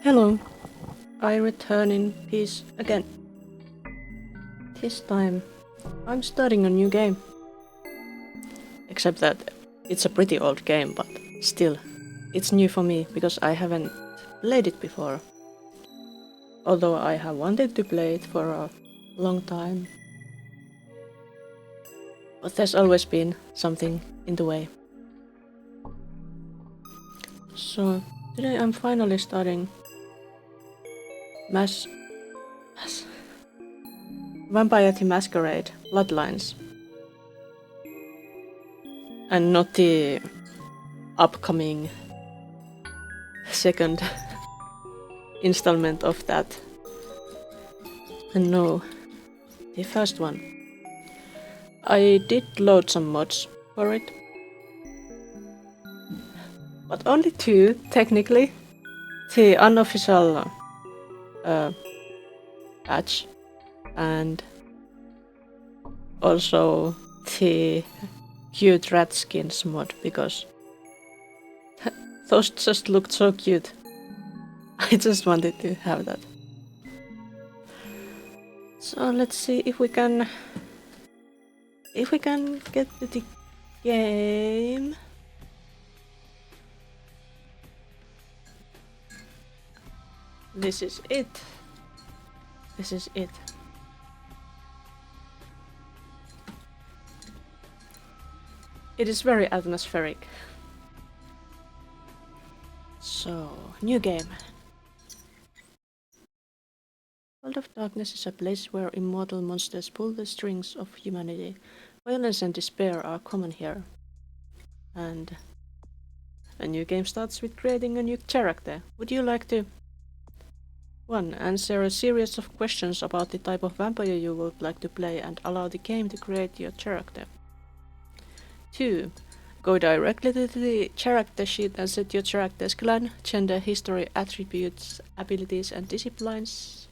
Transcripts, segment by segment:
Hello, I return in peace again. This time, I'm starting a new game. Except that it's a pretty old game, but still, it's new for me because I haven't played it before. Although I have wanted to play it for a long time. But there's always been something in the way. So, today I'm finally starting Vampire the Masquerade, Bloodlines. And not the upcoming second installment of that. And no, the first one. I did load some mods for it. But only 2, technically. The unofficial patch and also the cute rat skins mod, because those just looked so cute. I just wanted to have that. So let's see if we can get to the game. This is it. This is it. It is very atmospheric. So, new game. World of Darkness is a place where immortal monsters pull the strings of humanity. Violence and despair are common here. And a new game starts with creating a new character. Would you like to 1. Answer a series of questions about the type of vampire you would like to play and allow the game to create your character. 2. Go directly to the character sheet and set your character's clan, gender, history, attributes, abilities and disciplines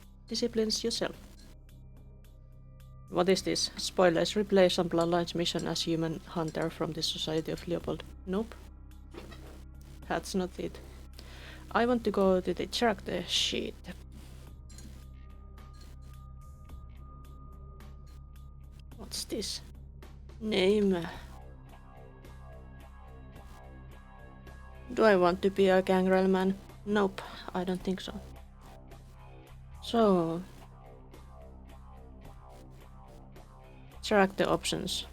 yourself. What is this? Spoilers, replay some Bloodlines mission as human hunter from the Society of Leopold. Nope. That's not it. I want to go to the character sheet. What's this? Name. Do I want to be a gangrel man? Nope, I don't think so. So, character options.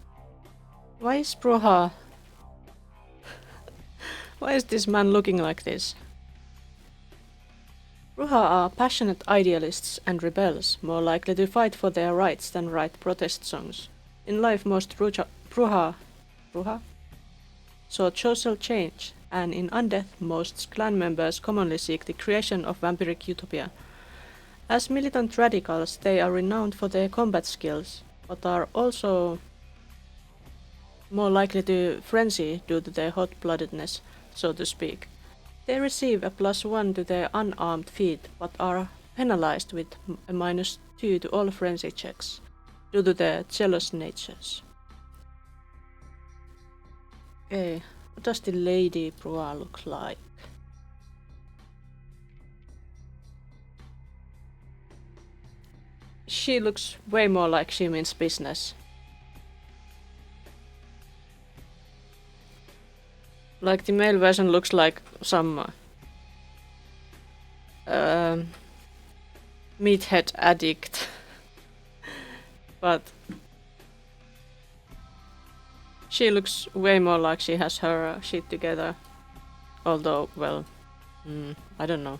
Why is Bruja? Why is this man looking like this? Bruja are passionate idealists and rebels, more likely to fight for their rights than write protest songs. In life, most Bruja sought social change, and in undeath, most clan members commonly seek the creation of vampiric utopia. As militant radicals, they are renowned for their combat skills, but are also more likely to frenzy due to their hot-bloodedness, so to speak. They receive a +1 to their unarmed feat, but are penalized with a -2 to all frenzy checks, due to their jealous natures. Okay, what does the Lady Bruja look like? She looks way more like she means business. Like the male version looks like some meathead addict. But she looks way more like she has her shit together. Although, well, I don't know.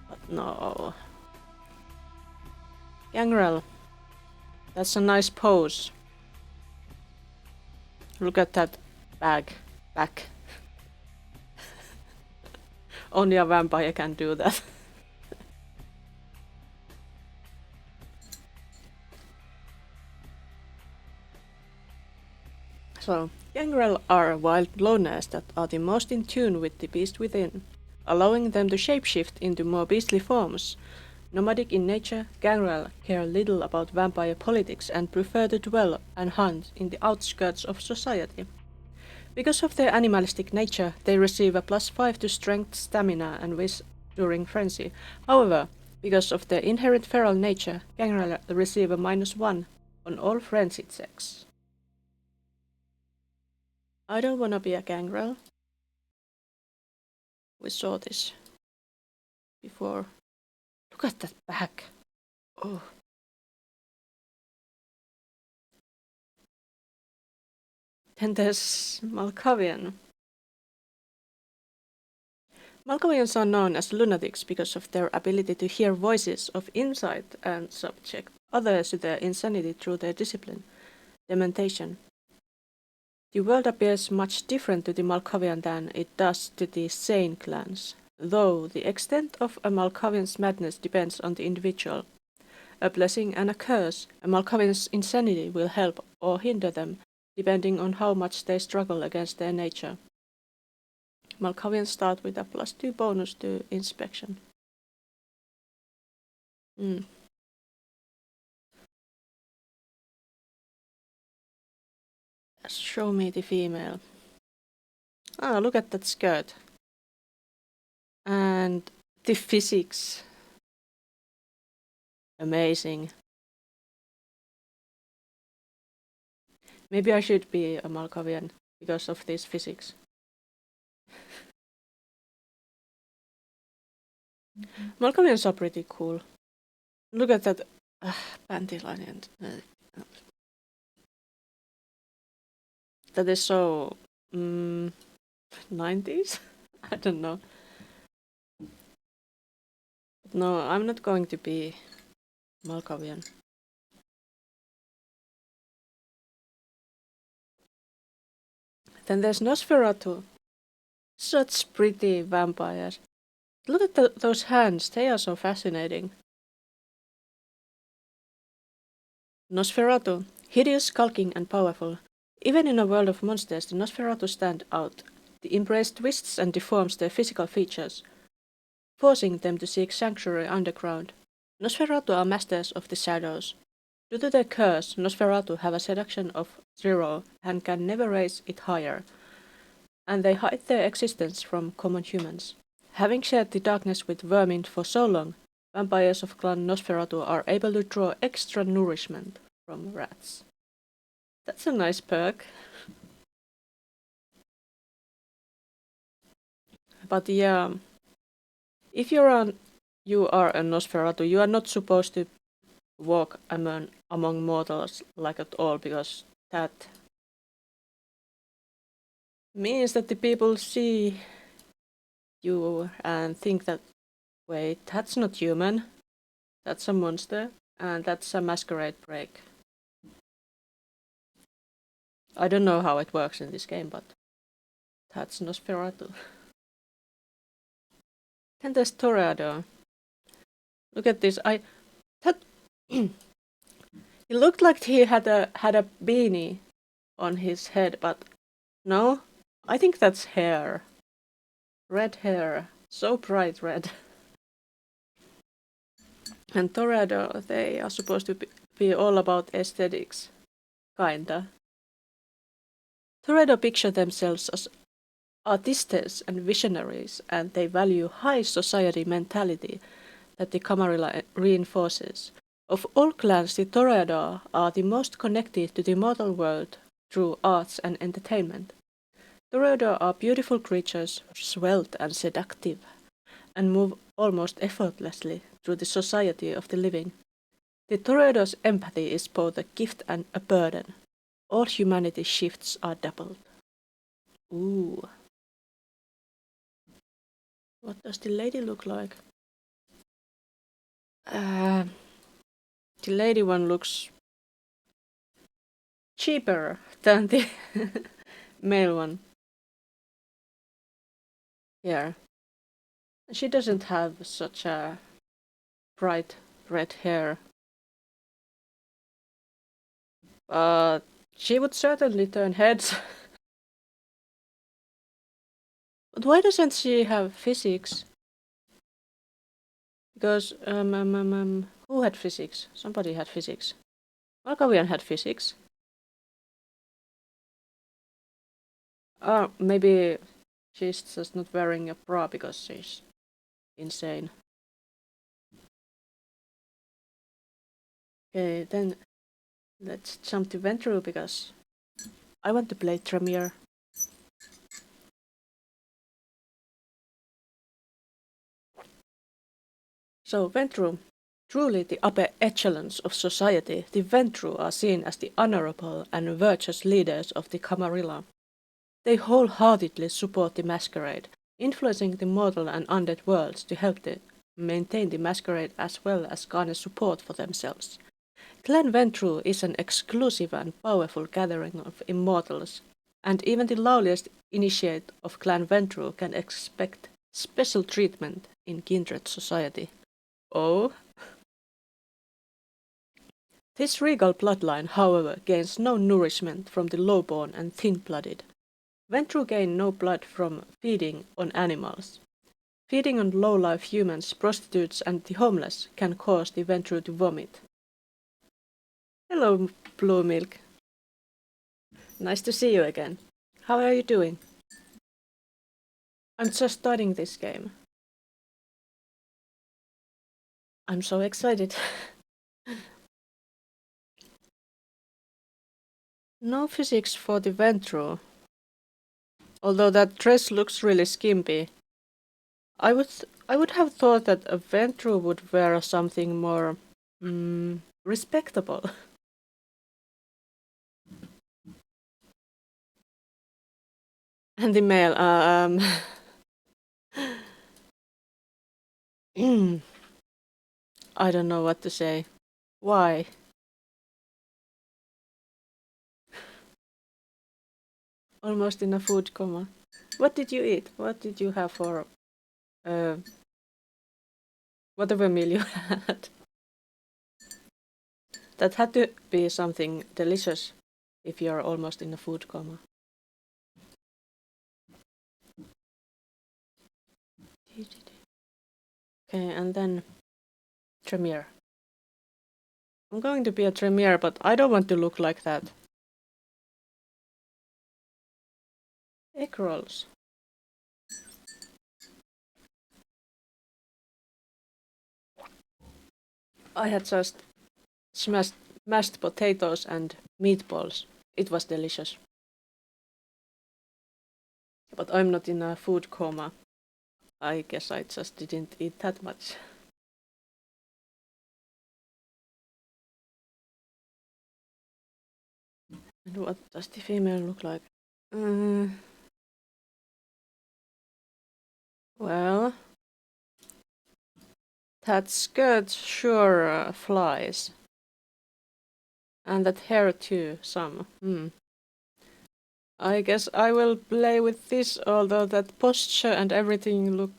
But no. Gangrel. That's a nice pose. Look at that back. Only a vampire can do that. So, gangrel are wild loners that are the most in tune with the beast within, allowing them to shapeshift into more beastly forms. Nomadic in nature, gangrel care little about vampire politics and prefer to dwell and hunt in the outskirts of society. Because of their animalistic nature, they receive a +5 to strength, stamina, and wish during frenzy. However, because of their inherent feral nature, gangrel receive a -1 on all frenzied checks. I don't wanna be a gangrel. We saw this before. Look at that back. Oh. Then there's Malkavian. Malkavians are known as lunatics because of their ability to hear voices of insight and subject others to their insanity through their discipline, dementation. The world appears much different to the Malkavian than it does to the sane clans, though the extent of a Malkavian's madness depends on the individual. A blessing and a curse, a Malkavian's insanity will help or hinder them, depending on how much they struggle against their nature. Malkavians start with a +2 bonus to inspection. Show me the female. Ah, look at that skirt. And the physics. Amazing. Maybe I should be a Malkavian because of this physics. Malkavians are pretty cool. Look at that panty line. That is so 90s? I don't know. No, I'm not going to be Malkavian. Then there's Nosferatu. Such pretty vampires. Look at those hands, they are so fascinating. Nosferatu, hideous, skulking, and powerful. Even in a world of monsters, the Nosferatu stand out. The embrace twists and deforms their physical features, forcing them to seek sanctuary underground. Nosferatu are masters of the shadows. Due to their curse, Nosferatu have a seduction of 0 and can never raise it higher, and they hide their existence from common humans. Having shared the darkness with vermin for so long, vampires of clan Nosferatu are able to draw extra nourishment from rats. That's a nice perk. But yeah, if you are a Nosferatu, you are not supposed to walk among mortals like at all, because that means that the people see you and think that, wait, that's not human, that's a monster, and that's a masquerade break. I don't know how it works in this game, but that's Nosferatu. Then there's Toreador. Look at this. He looked like he had a beanie on his head, but no, I think that's hair. Red hair, so bright red. And Toreador, they are supposed to be all about aesthetics, kinda. Toreador picture themselves as artistes and visionaries, and they value high society mentality that the Camarilla reinforces. Of all clans, the Toreador are the most connected to the mortal world through arts and entertainment. Toreador are beautiful creatures, svelte and seductive, and move almost effortlessly through the society of the living. The Toreador's empathy is both a gift and a burden. All humanity's shifts are doubled. Ooh. What does the lady look like? The lady one looks cheaper than the male one. Yeah. She doesn't have such a bright red hair. But she would certainly turn heads. But why doesn't she have physics? Because, who had physics? Somebody had physics. Malkavian had physics. Maybe she's just not wearing a bra because she's insane. Okay, then let's jump to Ventru because I want to play Tremere. So Ventru, truly the upper echelons of society, the Ventru are seen as the honorable and virtuous leaders of the Camarilla. They wholeheartedly support the Masquerade, influencing the mortal and undead worlds to help maintain the Masquerade as well as garner support for themselves. Clan Ventru is an exclusive and powerful gathering of immortals, and even the lowliest initiate of Clan Ventru can expect special treatment in kindred society. Oh? This regal bloodline, however, gains no nourishment from the lowborn and thin-blooded. Ventru gain no blood from feeding on animals. Feeding on low-life humans, prostitutes, and the homeless can cause the Ventru to vomit. Hello, Blue Milk. Nice to see you again. How are you doing? I'm just starting this game. I'm so excited. No physics for the Ventru. Although that dress looks really skimpy. I would have thought that a Ventru would wear something more respectable. And the male, I don't know what to say. Why? Almost in a food coma. What did you eat? What did you have for whatever meal you had? That had to be something delicious if you're almost in a food coma. Okay, and then Tremere. I'm going to be a Tremere, but I don't want to look like that. Egg rolls. I had just mashed potatoes and meatballs. It was delicious. But I'm not in a food coma. I guess I just didn't eat that much. And what does the female look like? Well, that skirt sure flies. And that hair too, some. I guess I will play with this, although that posture and everything look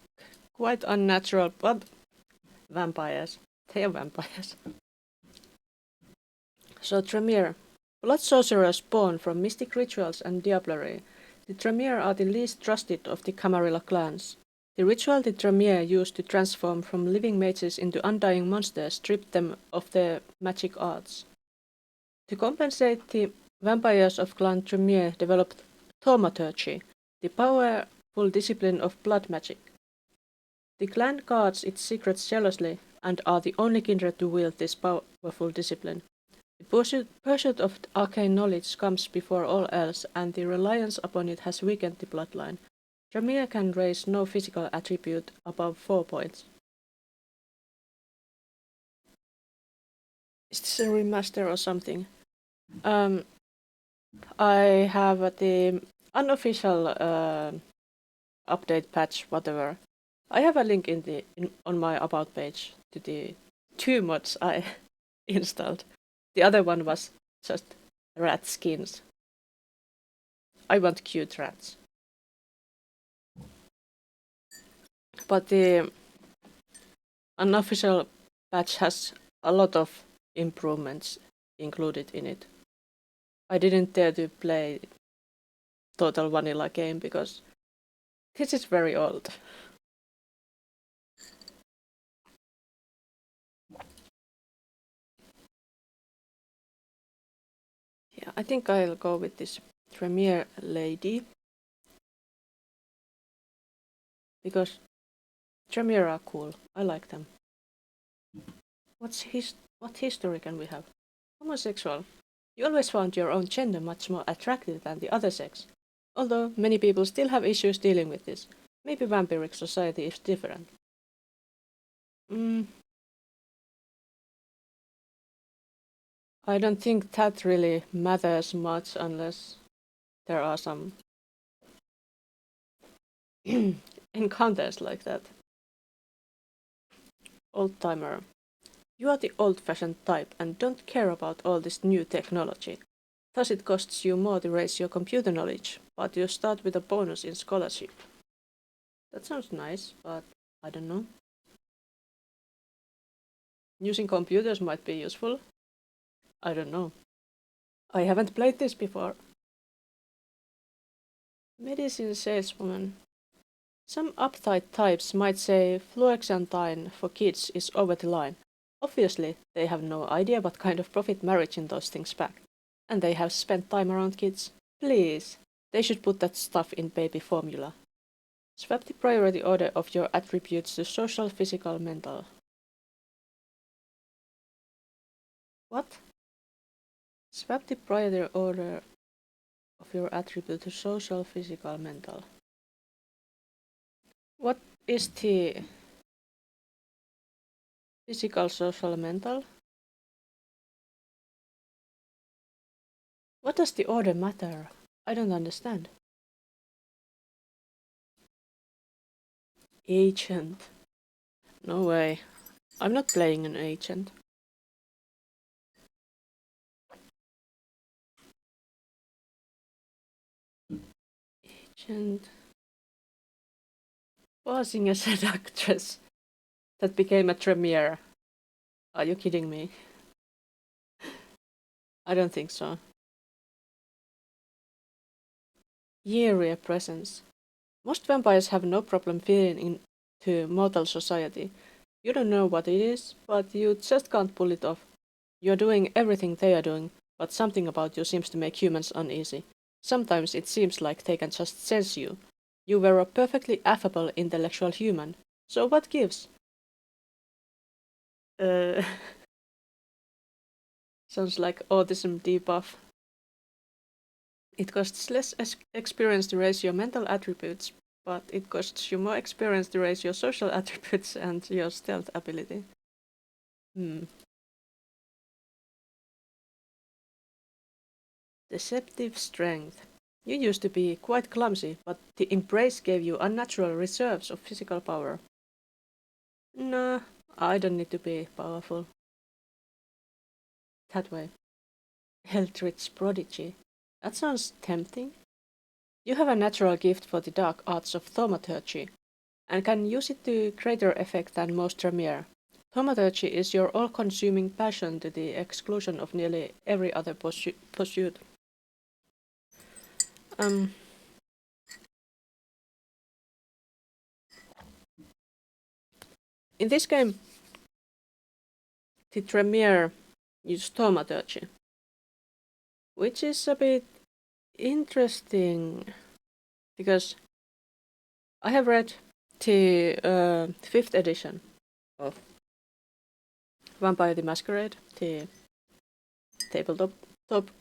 quite unnatural, but vampires. They are vampires. So Tremere. Blood sorcerers born from mystic rituals and diablerie. The Tremere are the least trusted of the Camarilla clans. The ritual the Tremere used to transform from living mages into undying monsters stripped them of their magic arts. To compensate, the vampires of Clan Tremere developed thaumaturgy, the powerful discipline of blood magic. The clan guards its secrets jealously and are the only kindred to wield this powerful discipline. The pursuit of arcane knowledge comes before all else, and the reliance upon it has weakened the bloodline. Tremere can raise no physical attribute above 4 points. Is this a remaster or something? I have the unofficial update patch, whatever. I have a link on my about page to the 2 mods I installed. The other one was just rat skins. I want cute rats. But the unofficial patch has a lot of improvements included in it. I didn't dare to play total vanilla game because this is very old. Yeah, I think I'll go with this Tremere lady. because Tremere are cool. I like them. What history can we have? Homosexual. You always found your own gender much more attractive than the other sex. Although many people still have issues dealing with this. Maybe vampiric society is different. I don't think that really matters much unless there are some encounters like that. Old timer. You are the old-fashioned type and don't care about all this new technology. Thus it costs you more to raise your computer knowledge, but you start with a bonus in scholarship. That sounds nice, but I don't know. Using computers might be useful. I don't know. I haven't played this before. Medicine saleswoman. Some uptight types might say fluoxantine for kids is over the line. Obviously, they have no idea what kind of profit marriage in those things back. And they have spent time around kids. Please, they should put that stuff in baby formula. Swap the priority order of your attributes to social, physical, mental. What? Swap the priority order of your attribute to social, physical, mental. What is the physical, social, mental? What does the order matter? I don't understand. Agent. No way. I'm not playing an agent. Agent. Passing as an actress that became a Tremere. Are you kidding me? I don't think so. Eerie presence. Most vampires have no problem fitting into mortal society. You don't know what it is, but you just can't pull it off. You're doing everything they are doing, but something about you seems to make humans uneasy. Sometimes it seems like they can just sense you. You were a perfectly affable intellectual human. So what gives? Sounds like autism debuff. It costs less experience to raise your mental attributes, but it costs you more experience to raise your social attributes and your stealth ability. Deceptive strength. You used to be quite clumsy, but the embrace gave you unnatural reserves of physical power. Nah, I don't need to be powerful. That way. Eldritch prodigy. That sounds tempting. You have a natural gift for the dark arts of thaumaturgy, and can use it to greater effect than most Tremere. Thaumaturgy is your all-consuming passion to the exclusion of nearly every other pursuit. In this game, the Tremere use thaumaturgy, which is a bit interesting because I have read the 5th edition of Vampire the Masquerade, the tabletop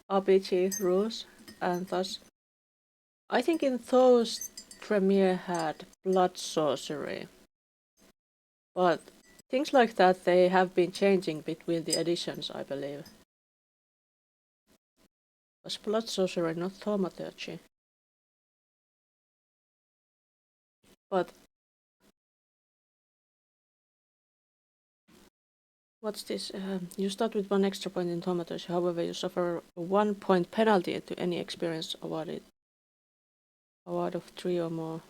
RPG rules, and thus I think in those Tremere had blood sorcery, but things like that they have been changing between the editions, I believe. Was blood sorcery not thaumaturgy? But what's this? You start with 1 extra point in thaumaturgy, however you suffer a 1 point penalty to any experience awarded. Award of 3 or more.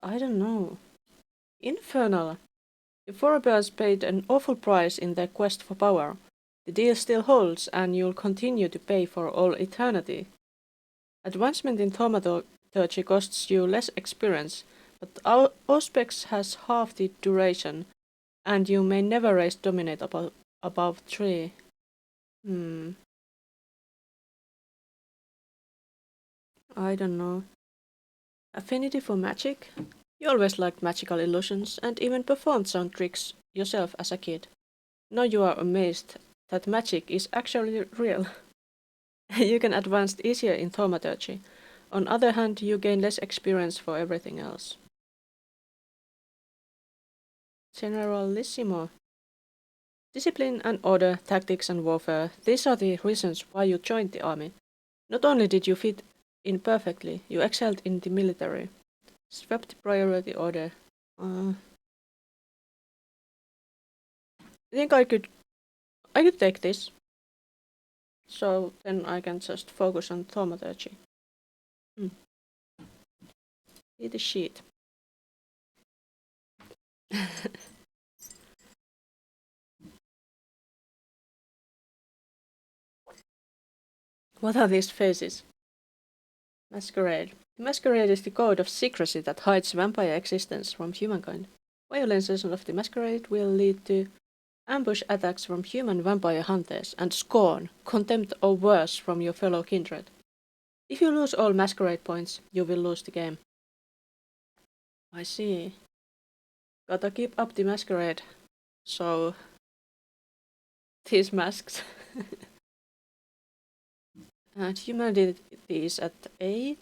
I don't know. Infernal. The forebears paid an awful price in their quest for power. The deal still holds, and you'll continue to pay for all eternity. Advancement in thaumaturgy costs you less experience, but Auspex has half the duration, and you may never raise dominate above 3. I don't know. Affinity for magic? You always liked magical illusions and even performed some tricks yourself as a kid. Now you are amazed that magic is actually real. You can advance easier in thaumaturgy. On other hand, you gain less experience for everything else. Generalissimo. Discipline and order, tactics and warfare, these are the reasons why you joined the army. Not only did you fit in perfectly, you excelled in the military. Swept priority order. I think I could take this. So then I can just focus on thaumaturgy. See the sheet. What are these faces? Masquerade. Masquerade is the code of secrecy that hides vampire existence from humankind. Violations of the Masquerade will lead to ambush attacks from human vampire hunters and scorn, contempt or worse from your fellow kindred. If you lose all Masquerade points, you will lose the game. I see. Gotta keep up the Masquerade. So, these masks. And humanity is at 8.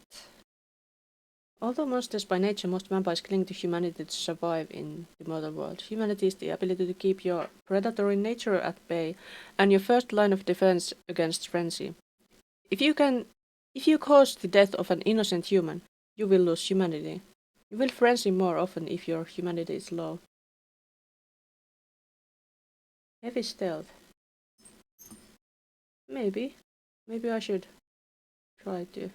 Although monsters by nature, most vampires cling to humanity to survive in the mortal world. Humanity is the ability to keep your predatory nature at bay and your first line of defense against frenzy. If you cause the death of an innocent human, you will lose humanity. You will frenzy more often if your humanity is low. Heavy stealth. Maybe. Maybe I should try to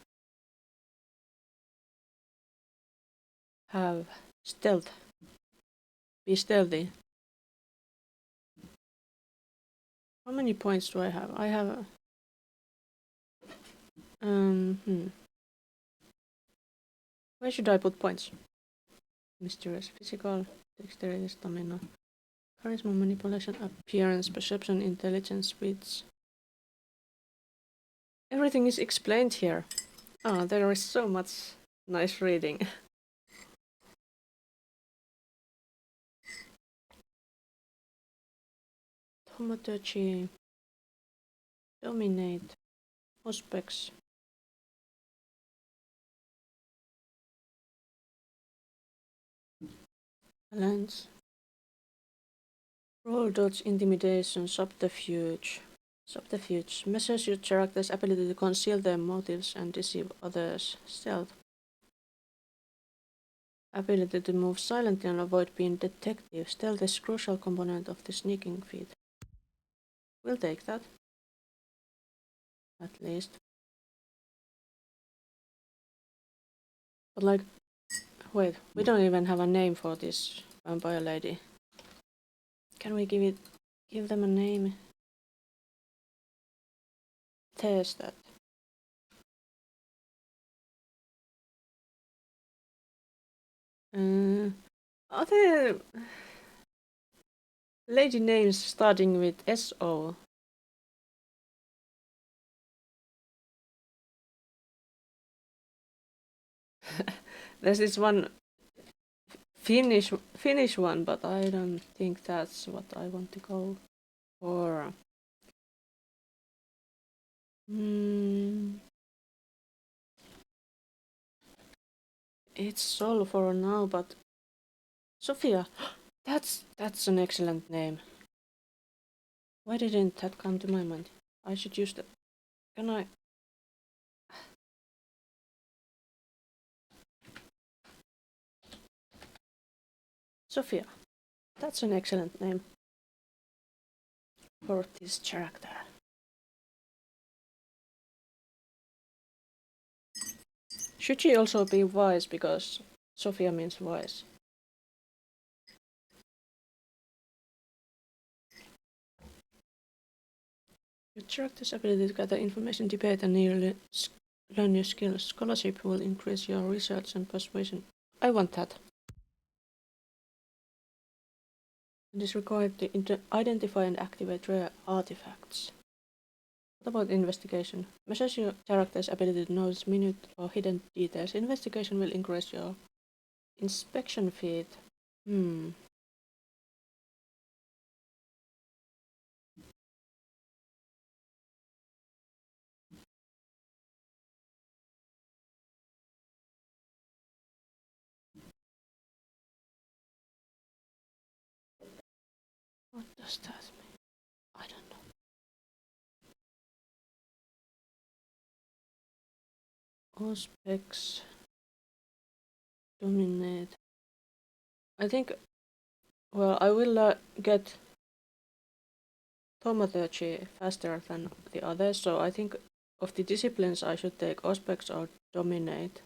have stealth. Be stealthy. How many points do I have? I have... Where should I put points? Mysterious, physical, dexterity, stamina, charisma, manipulation, appearance, perception, intelligence, wits. Everything is explained here. Ah, there is so much nice reading. Thaumaturgy. Dominate. Auspex. Balance. Roll, dodge, intimidation, subterfuge. Subterfuge measures your character's ability to conceal their motives and deceive others. Stealth. Ability to move silently and avoid being detected. Stealth is a crucial component of the sneaking feat. We'll take that. At least. But like, wait, we don't even have a name for this vampire lady. Can we give them a name? Test that. Are there lady names starting with S-O? There's this one Finnish one, but I don't think that's what I want to go for. It's Sol for now, but Sophia, that's an excellent name. Why didn't that come to my mind? I should use that. Can I? Sophia, that's an excellent name for this character. Should she also be wise because Sophia means wise? Your character's ability to gather information, debate, and learn new skills. Scholarship will increase your research and persuasion. I want that. It is required to identify and activate rare artifacts. What about investigation? Measures your character's ability to notice minute or hidden details. Investigation will increase your inspection feat. What does that mean? I don't know. All specs dominate. I think, well, I will get thaumaturgy faster than the others, so I think of the disciplines I should take Auspex or Dominate.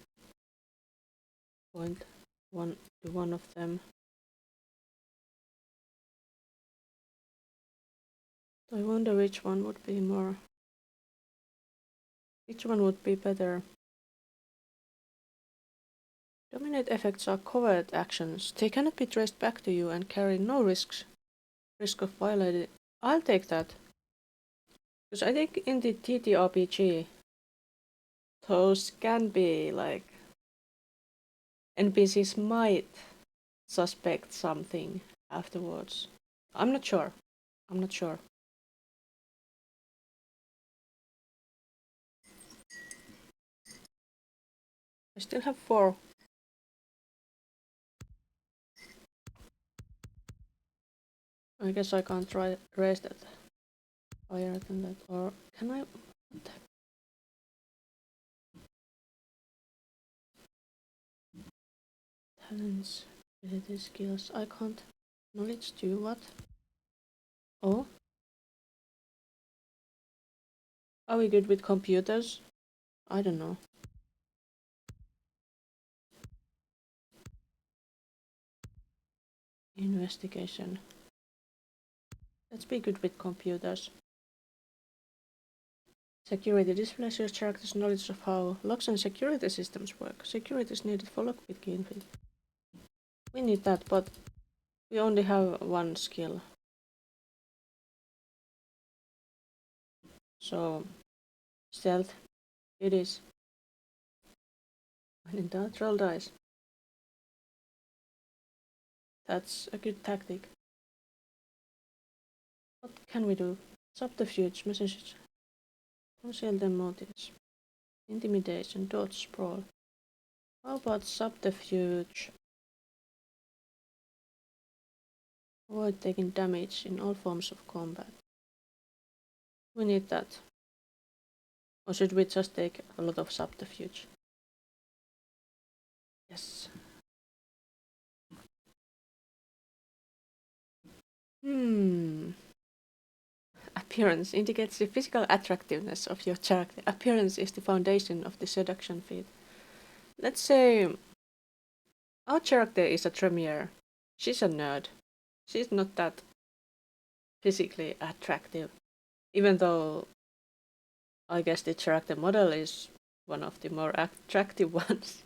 Point one to one of them. I wonder which one would be more. Which one would be better? Dominate effects are covert actions. They cannot be traced back to you and carry no risk of violating. I'll take that. Because I think in the TTRPG, those can be like NPCs might suspect something afterwards. I'm not sure. I'm not sure. I still have 4. I guess I can't try raise that higher than that. Or can I? Talents, ability, skills. I can't. Knowledge do what? Oh? Are we good with computers? I don't know. Investigation. Let's be good with computers. Security displays your character's knowledge of how locks and security systems work. Security is needed for lockpicking. We need that, but we only have 1 skill. So, stealth, it is. When in doubt, roll dice. That's a good tactic. What can we do? Subterfuge, messages. Conceal their motives. Intimidation, dodge, sprawl. How about subterfuge? Avoid taking damage in all forms of combat. We need that. Or should we just take a lot of subterfuge? Yes. Appearance indicates the physical attractiveness of your character. Appearance is the foundation of the seduction feat. Let's say our character is a Tremere. She's a nerd. She's not that physically attractive. Even though I guess the character model is one of the more attractive ones.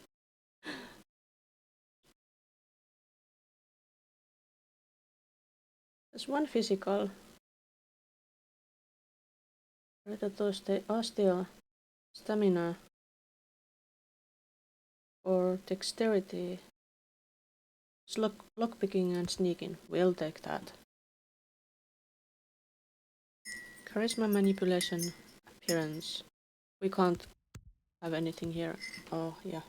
There's one physical. Predators, they are still stamina or dexterity. Lockpicking and sneaking. We'll take that. Charisma, manipulation, appearance. We can't have anything here. Oh, yeah.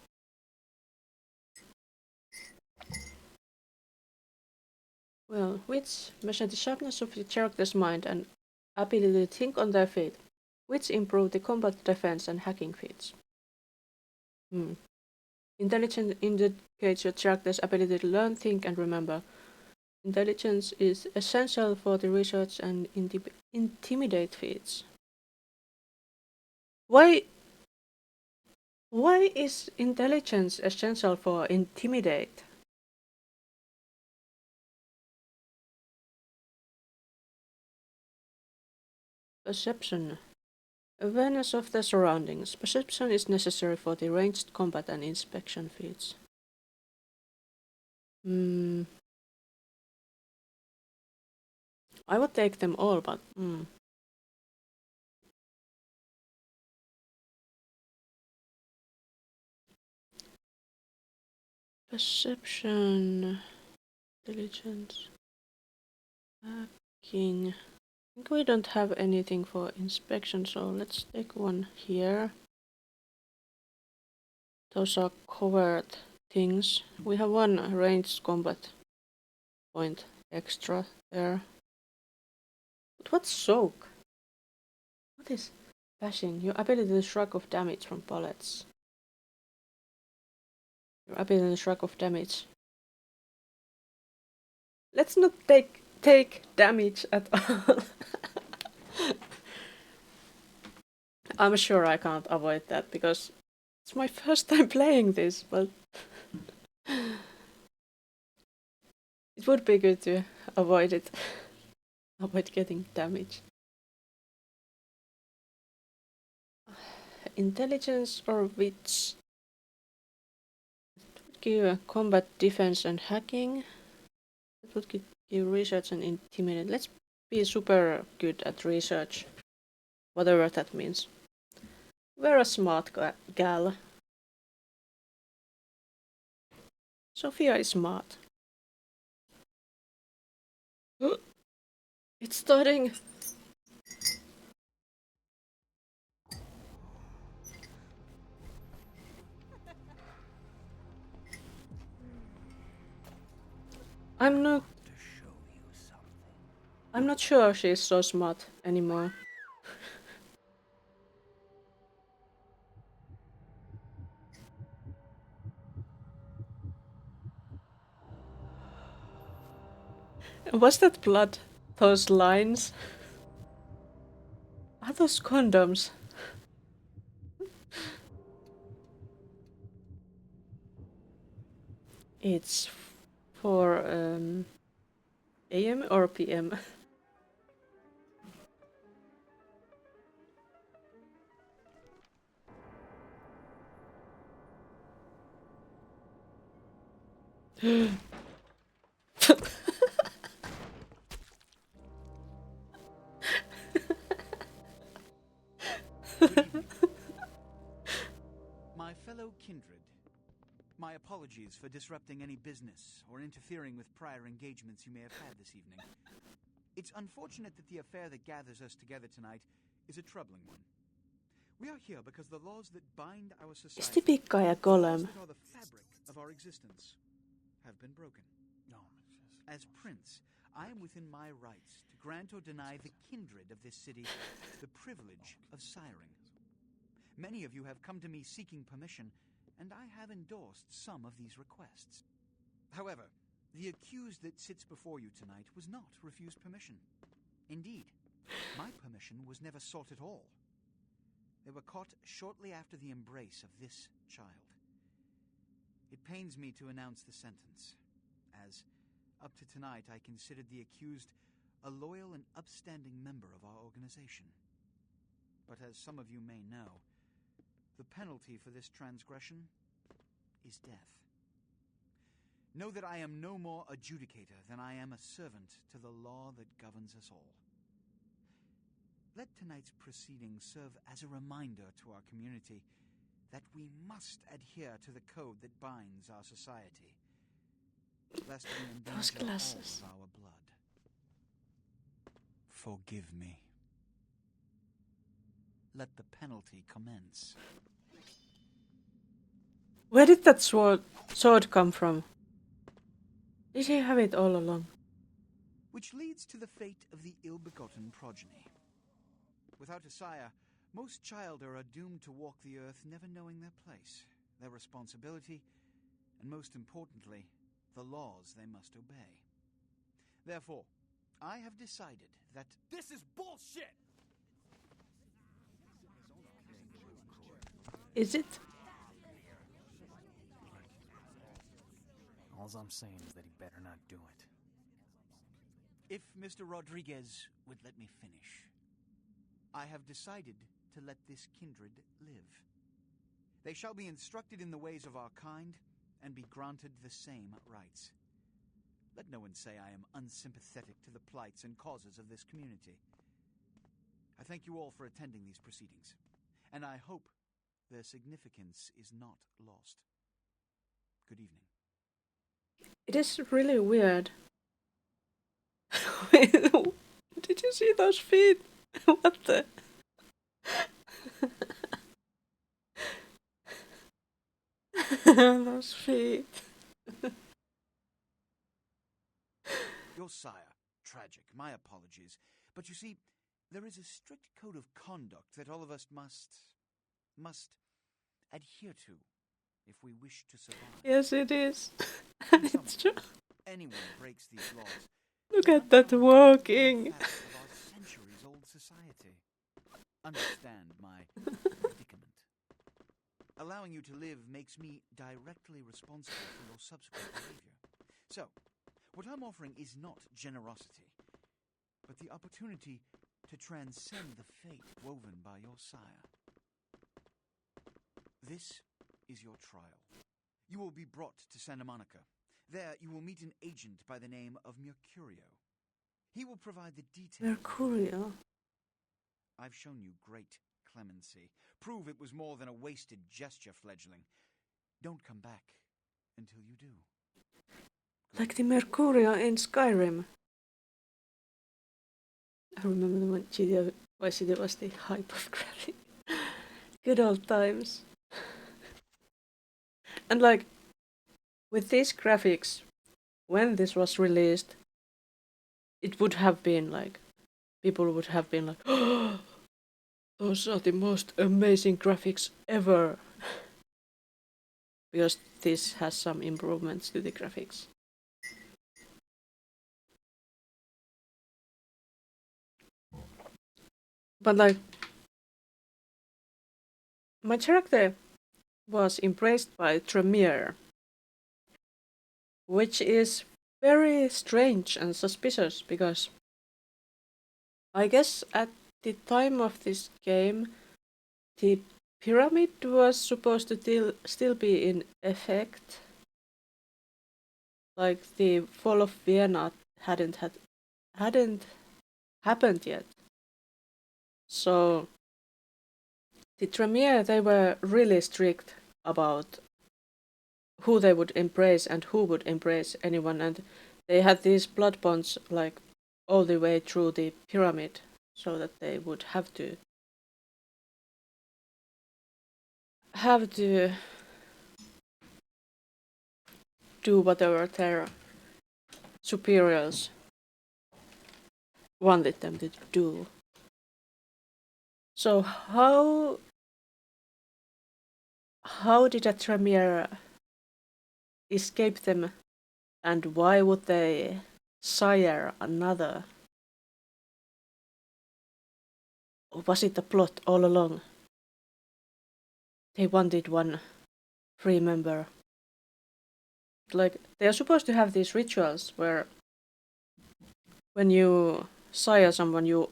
Well, which measure the sharpness of your character's mind and ability to think on their feet, which improve the combat defense and hacking feats. Intelligence indicates your character's ability to learn, think, and remember. Intelligence is essential for the research and intimidate feats. Why is intelligence essential for intimidate? Perception. Awareness of the surroundings. Perception is necessary for the ranged combat and inspection feats. I would take them all, but... Perception... Intelligence... Hacking... I think we don't have anything for inspection, so let's take one here. Those are covered things. We have one ranged combat point extra there. But what's soak? What is bashing? Your ability to shrug off damage from bullets. Your ability to shrug off damage. Let's not take damage at all. I'm sure I can't avoid that because it's my first time playing this, but it would be good to avoid it. Avoid getting damage. Intelligence or wits? Give combat defense and hacking. That would give research and intimidate. Let's be super good at research. Whatever that means. We're a smart gal. Sophia is smart. It's starting. I'm not sure she's so smart anymore. Was that blood? Those lines? Are those condoms? It's for AM or PM? My fellow kindred, my apologies for disrupting any business or interfering with prior engagements you may have had this evening. It's unfortunate that the affair that gathers us together tonight is a troubling one. We are here because the laws that bind our society, Istipikka ja the laws Golem. that are the fabric of our existence, have been broken. As prince, I am within my rights to grant or deny the kindred of this city the privilege of siring. Many of you have come to me seeking permission, and I have endorsed some of these requests. However, the accused that sits before you tonight was not refused permission. Indeed, my permission was never sought at all. They were caught shortly after the embrace of this child. It pains me to announce the sentence, as up to tonight I considered the accused a loyal and upstanding member of our organization. But as some of you may know, the penalty for this transgression is death. Know that I am no more adjudicator than I am a servant to the law that governs us all. Let tonight's proceedings serve as a reminder to our community that we must adhere to the code that binds our society, lest we endanger all of our blood. Forgive me. Let the penalty commence. Where did that sword come from? Did he have it all along? Which leads to the fate of the ill-begotten progeny. Without a sire, most childer are doomed to walk the earth never knowing their place, their responsibility, and most importantly, the laws they must obey. Therefore, I have decided that this is bullshit! Is it? All I'm saying is that he better not do it. if Mr. Rodriguez would let me finish, I have decided to let this kindred live. They shall be instructed in the ways of our kind and be granted the same rights. Let no one say I am unsympathetic to the plights and causes of this community. I thank you all for attending these proceedings, and I hope their significance is not lost. Good evening. It is really weird. Wait, did you see those feet? What the? Those feet. Your sire, tragic, my apologies. But you see, there is a strict code of conduct that all of us must adhere to if we wish to survive. Yes, it is. And it's true. Anyone breaks these laws. Look at that walking. Of our centuries-old society. Understand my predicament. Allowing you to live makes me directly responsible for your subsequent behavior. So, what I'm offering is not generosity, but the opportunity to transcend the fate woven by your sire. This is your trial. You will be brought to Santa Monica. There you will meet an agent by the name of Mercurio. He will provide the details. Mercurio? I've shown you great clemency. Prove it was more than a wasted gesture, fledgling. Don't come back until you do. Like the Mercurio in Skyrim. I remember when GTA Vice City was the hype of graphic. Good old times. And like, with these graphics, when this was released, it would have been like, people would have been like, oh, those are the most amazing graphics ever. Because this has some improvements to the graphics. But like, my character was embraced by Tremere, which is very strange and suspicious because I guess at the time of this game the pyramid was supposed to still be in effect. Like the fall of Vienna hadn't happened yet. So the Tremere, they were really strict about who they would embrace and who would embrace anyone, and they had these blood bonds like all the way through the pyramid, so that they would have to do whatever their superiors wanted them to do. So how did a Tremere escape them, and why would they sire another? Or was it a plot all along? They wanted one free member. Like, they are supposed to have these rituals where when you sire someone, you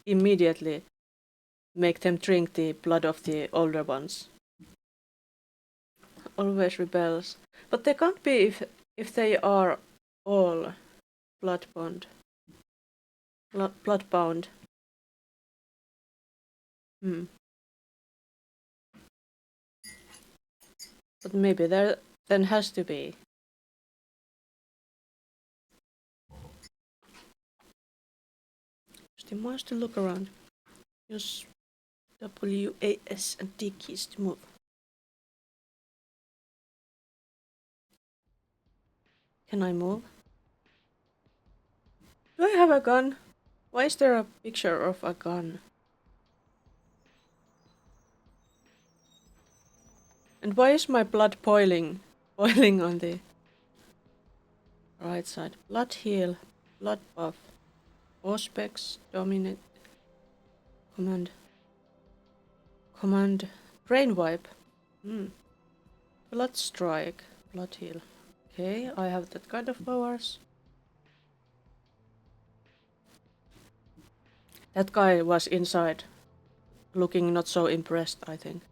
immediately make them drink the blood of the older ones. Always rebels. But they can't be if they are all bloodbound. But maybe there then has to be. Just wants to look around. Use W, A, S and D keys to move. Can I move? Do I have a gun? Why is there a picture of a gun? And why is my blood boiling on the right side? Blood heal, blood buff, auspex, dominate, command, brain wipe, blood strike, blood heal. Okay, I have that kind of powers. That guy was inside, looking not so impressed, I think.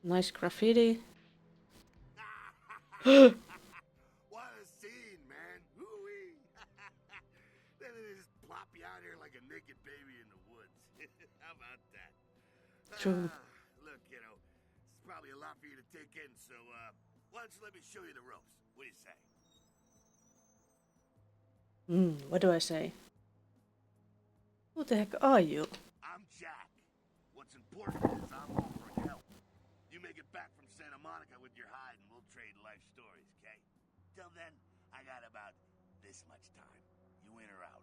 Nice graffiti. Well to just plop you out here like a naked baby in the woods. How about that? True. Look, kiddo, it's probably a lot for you to take in, so, why don't you let me show you the ropes? What do you say? What do I say? Who the heck are you? I'm Jack. What's important is I'm offering help. You make it back from Santa Monica with your hide and we'll trade life stories, okay? Till then, I got about this much time. You in or out?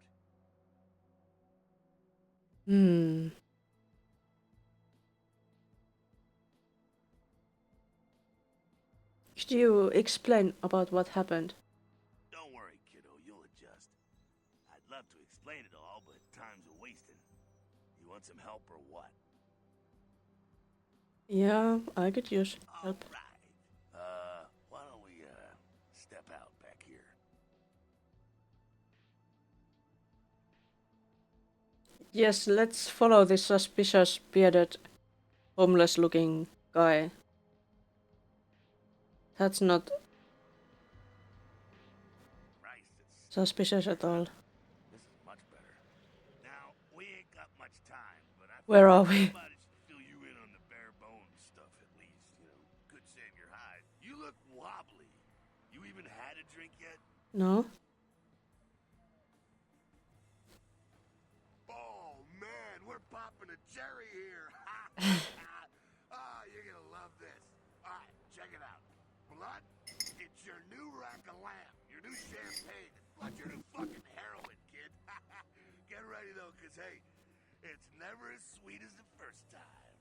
Could you explain about what happened? Don't worry, kiddo, you'll adjust. I'd love to explain it all, but time's a wasting. You want some help or what? Yeah, I could use help. Alright. Why don't we, step out back here? Yes, let's follow this suspicious, bearded, homeless-looking guy. That's not Christ, it's... suspicious at all. This is much better. Now, we ain't got much time, but I Where are we? somebody should fill you in on the bare bones stuff at least, you know. Could save your hide. You look wobbly. You even had a drink yet? No? Oh man, we're popping a cherry here. Oh, you're gonna love this. Alright, check it out. Blood, it's your new rack of lamb, your new champagne, plus your new fucking heroin, kid. Get ready though, cause hey, it's never as sweet as the first time.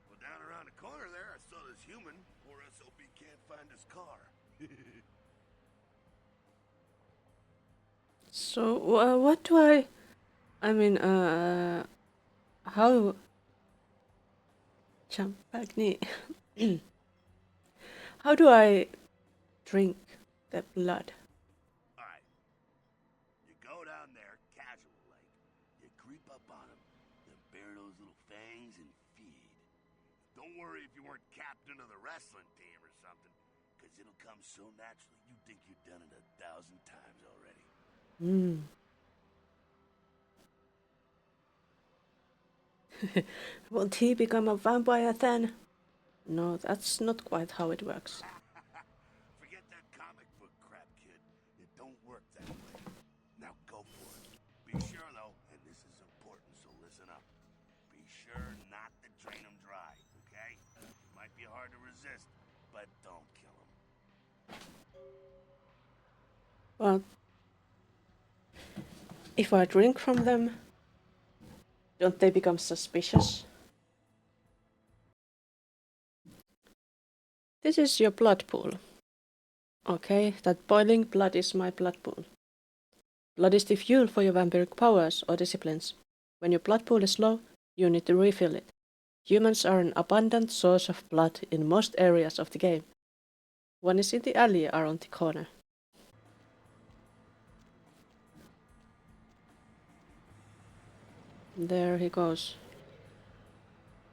Well, down around the corner there, I saw this human. Poor SOB can't find his car. So, what do I mean, how... Champagne. How do I drink the blood? Alright. You go down there, casual like. You creep up on him, then bare those little fangs and feed. Don't worry if you weren't captain of the wrestling team or something, because it'll come so naturally you think you've done it 1,000 times already. Won't he become a vampire then? No, that's not quite how it works. Forget that comic book crap, kid. It don't work that way. Now go for it. Be sure, though, and this is important, so listen up. Be sure not to drain them dry, okay? It might be hard to resist, but don't kill them. But if I drink from them, don't they become suspicious? This is your blood pool. Okay, that boiling blood is my blood pool. Blood is the fuel for your vampiric powers or disciplines. When your blood pool is low, you need to refill it. Humans are an abundant source of blood in most areas of the game. One is in the alley around the corner. There he goes.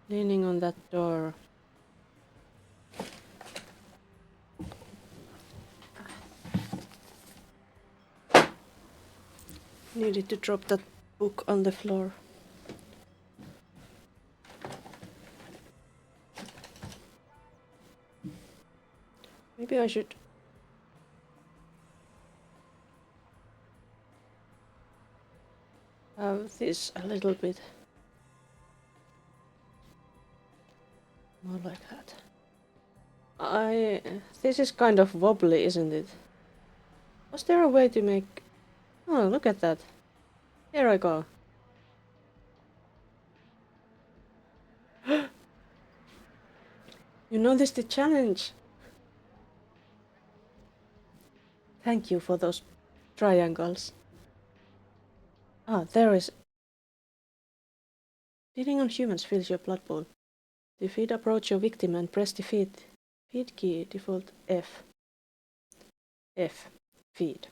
Leaning on that door. Needed to drop that book on the floor. Maybe I should... have this a little bit more like that. This is kind of wobbly, isn't it? Was there a way to make... Oh, look at that. Here I go. You noticed the challenge? Thank you for those triangles. Ah, there is... Feeding on humans fills your blood pool. To feed, approach your victim and press the feed key, default F. F. Feed.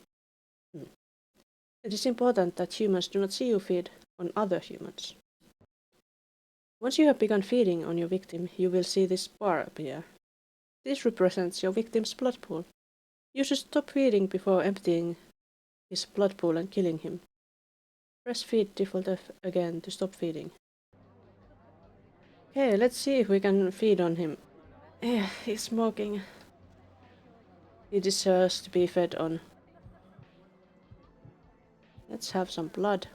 It is important that humans do not see you feed on other humans. Once you have begun feeding on your victim, you will see this bar appear. This represents your victim's blood pool. You should stop feeding before emptying his blood pool and killing him. Press feed default F again to stop feeding. Okay, let's see if we can feed on him. Yeah, he's smoking. He deserves to be fed on. Let's have some blood.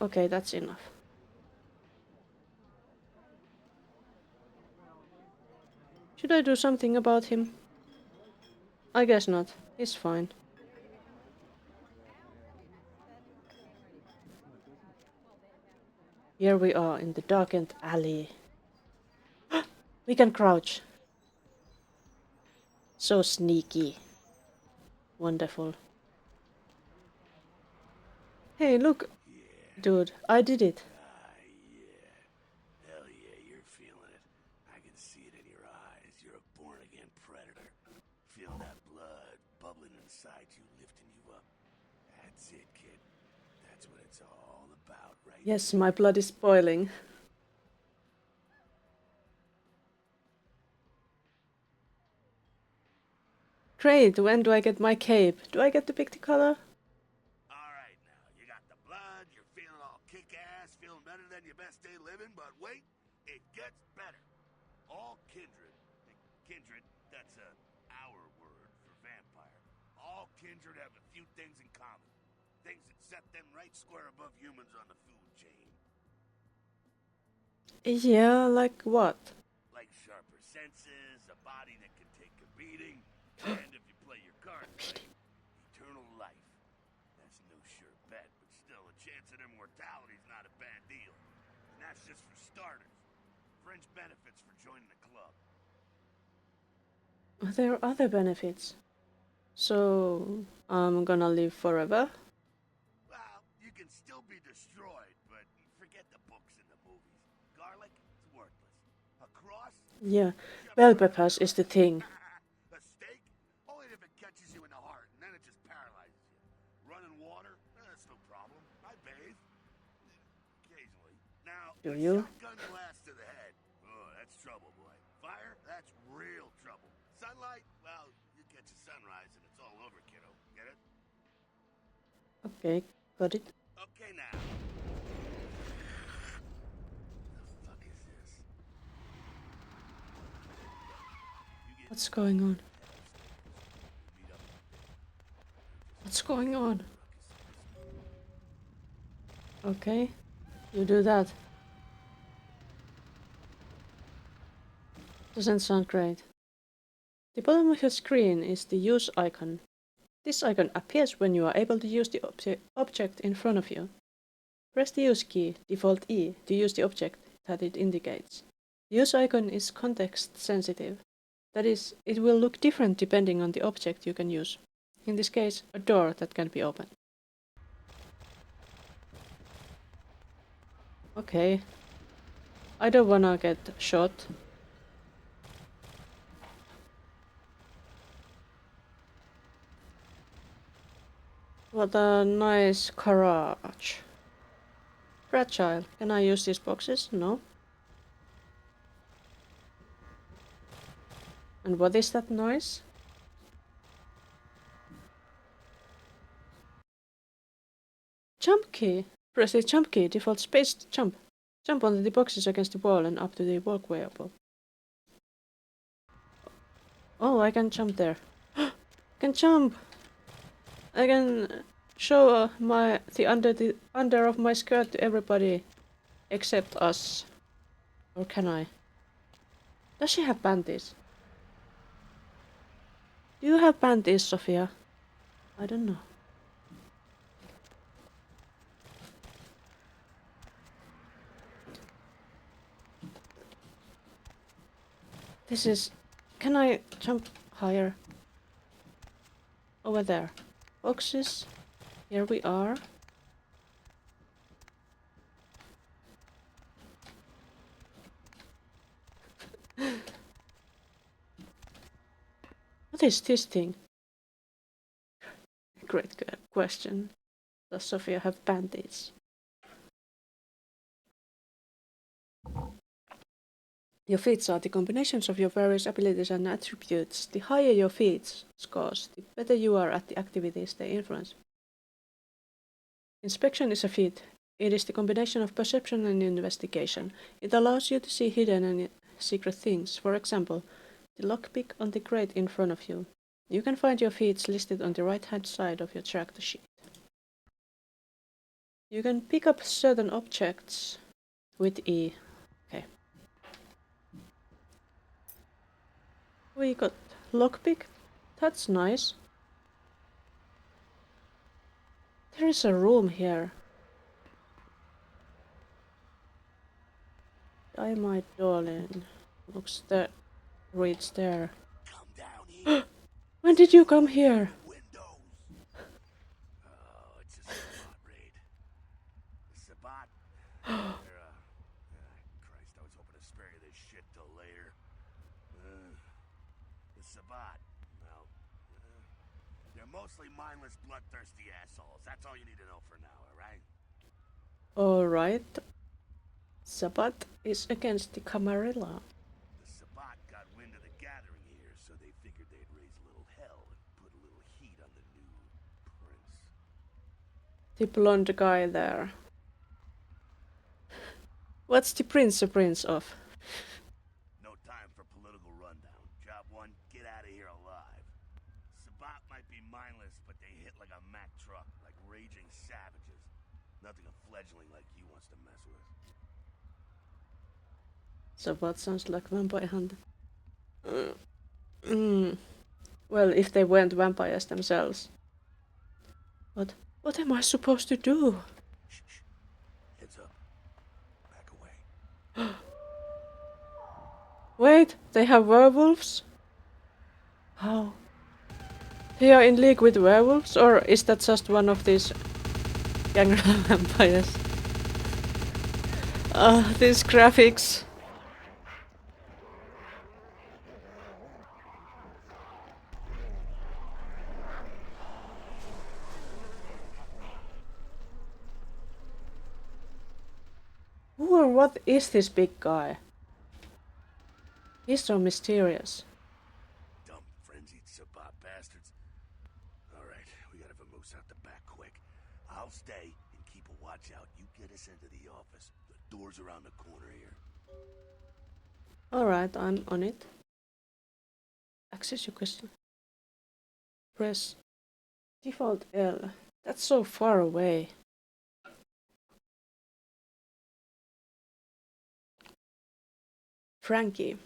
Okay, that's enough. Should I do something about him? I guess not. He's fine. Here we are in the darkened alley. We can crouch. So sneaky. Wonderful. Hey, look. Dude, I did it. Hell yeah, you're feeling it. I can see it in your eyes. You're a born-again predator. Feel that blood bubbling inside you, lifting you up. That's it, kid. That's what it's all about, right? Yes, my blood is boiling. Great, when do I get my cape? Do I get to pick the color? Alright now, you got the blood, you're feeling all kick-ass, feeling better than your best day living, but wait, it gets better. All kindred, that's our word for vampire. All kindred have a few things in common. Things that set them right square above humans on the food chain. Yeah, like what? Like sharper senses, a body that can take a beating, and if you play your cards right, eternal life. That's no sure bet, but still, a chance at immortality's not a bad deal. And that's just for starters. Fringe benefits for joining the club. There are other benefits. So, I'm gonna live forever? Well, you can still be destroyed, but forget the books and the movies. Garlic, it's worthless. A cross? Yeah, bell peppers is the thing. A steak? Only if it catches you in the heart, and then it just paralyzes you. Running water? That's no problem. I bathe. Occasionally. Now, Do a you? shotgun blast to the head. Oh, that's trouble, boy. Fire? That's real trouble. Sunlight? Well, you catch a sunrise and it's all over, kiddo. Get it? Okay, got it. Okay, now. The fuck is this? What's going on? What's going on? Okay, you do that. Doesn't sound great. The bottom of your screen is the use icon. This icon appears when you are able to use the object in front of you. Press the use key, default E, to use the object that it indicates. The use icon is context sensitive. That is, it will look different depending on the object you can use. In this case, a door that can be opened. Okay. I don't wanna get shot. What a nice garage. Fragile. Can I use these boxes? No. And what is that noise? Jump key. Press the jump key, default space to jump. Jump onto the boxes against the wall and up to the walkway above. Oh, I can jump there. I can jump! I can show the under of my skirt to everybody except us. Or can I? Does she have panties? Do you have panties, Sophia? I don't know. This is... Can I jump higher? Over there. Boxes. Here we are. What is this thing? Great question. Does Sophia have panties? Your feats are the combinations of your various abilities and attributes. The higher your feats scores, the better you are at the activities they influence. Inspection is a feat. It is the combination of perception and investigation. It allows you to see hidden and secret things. For example, the lockpick on the grate in front of you. You can find your feats listed on the right-hand side of your character sheet. You can pick up certain objects with E. Okay. We got lockpick. That's nice. There is a room here. I might darling. Looks there. Reach there. Come down here. When did you come here? Windows. Oh, it's a Sabat raid. The Sabat. They're, Christ, I was hoping to spare you this shit till later. The Sabat. Well, they're mostly mindless, bloodthirsty assholes. That's all you need to know for now, alright? Alright. Sabat is against the Camarilla. The Sabat got wind of the gathering here, so they figured they'd raise a little hell and put a little heat on the new prince. The blonde guy there. What's the prince a prince of? No time for political rundown. Job one, get out of here alive. Sabat might be mindless, but they hit like a Mack truck, like raging savages. Nothing a fledgling like you wants to mess with. Sabat sounds like vampire hunter. Well, if they weren't vampires themselves. What am I supposed to do? Shh, shh. Heads up. Back away. Wait, they have werewolves? How? They are in league with werewolves, or is that just one of these gangrel vampires? These graphics. Who or what is this big guy? He's so mysterious. Dumb, frenzied Sabat bastards. Alright, we gotta vamoose out the back quick. I'll stay and keep a watch out. You get us into the office. The door's around the corner here. Alright, I'm on it. Access your question. Press default L. That's so far away. Frankie.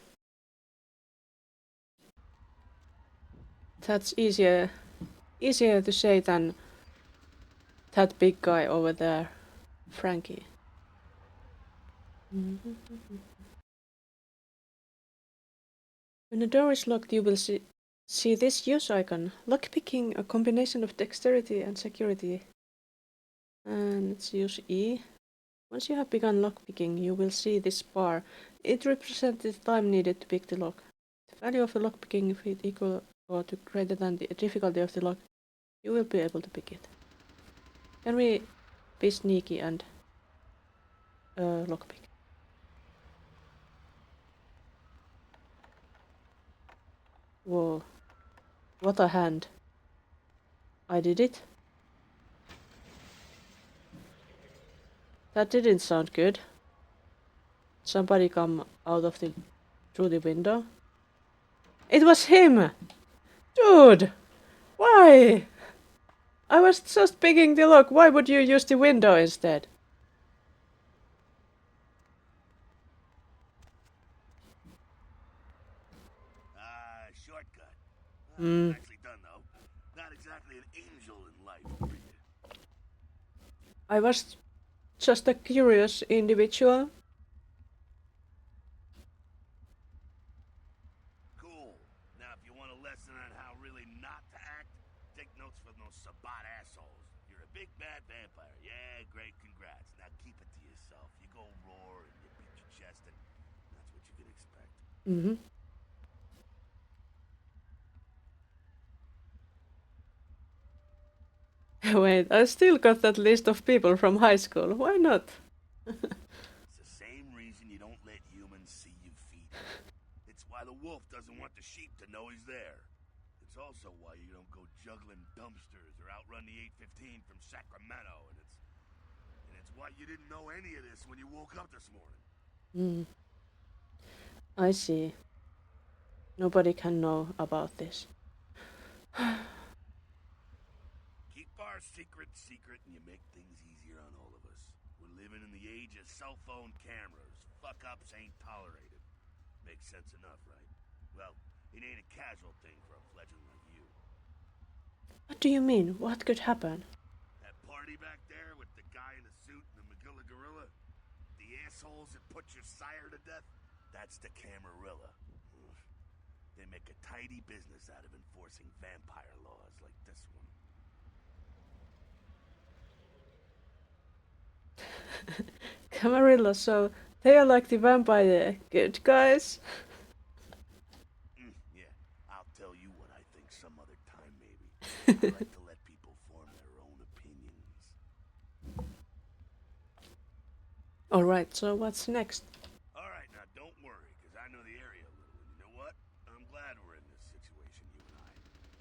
That's easier to say than that big guy over there. Frankie. When the door is locked, you will see this use icon. Lockpicking, a combination of dexterity and security. And let's use E. Once you have begun lockpicking, you will see this bar. It represents the time needed to pick the lock. The value of the lockpicking feat equal or to greater than the difficulty of the lock, you will be able to pick it. Can we be sneaky and lockpick? Whoa. What a hand. I did it. That didn't sound good. Somebody come out of through the window. It was him! Dude! Why? I was just picking the lock. Why would you use the window instead? Shortcut. Nicely done, though. Not exactly an angel in life, were you? I was just a curious individual. Cool. Now, if you want a lesson on how really not to act, take notes from those Sabat assholes. You're a big bad vampire. Yeah, great, congrats. Now keep it to yourself. You go roar and you beat your chest, and that's what you can expect. Mm-hmm. Wait, I still got that list of people from high school. Why not? It's the same reason you don't let humans see you feed wolf doesn't want the sheep to know he's there. It's also why you don't go juggling dumpsters or outrun the 815 from Sacramento, and it's why you didn't know any of this when you woke up this morning. I see. Nobody can know about this. Keep our secret secret and you make things easier on all of us. We're living in the age of cell phone cameras. Fuck-ups ain't tolerated. Makes sense enough, right? Well, it ain't a casual thing for a fledgling like you. What do you mean? What could happen? That party back there with the guy in the suit and the Magilla gorilla? The assholes that put your sire to death? That's the Camarilla. They make a tidy business out of enforcing vampire laws like this one. Camarilla, so they are like the vampire good guys? Yeah, I'll tell you what I think some other time maybe. I like to let people form their own opinions. Alright, so what's next? Alright, now don't worry, because I know the area a little, and you know what? I'm glad we're in this situation, you and I.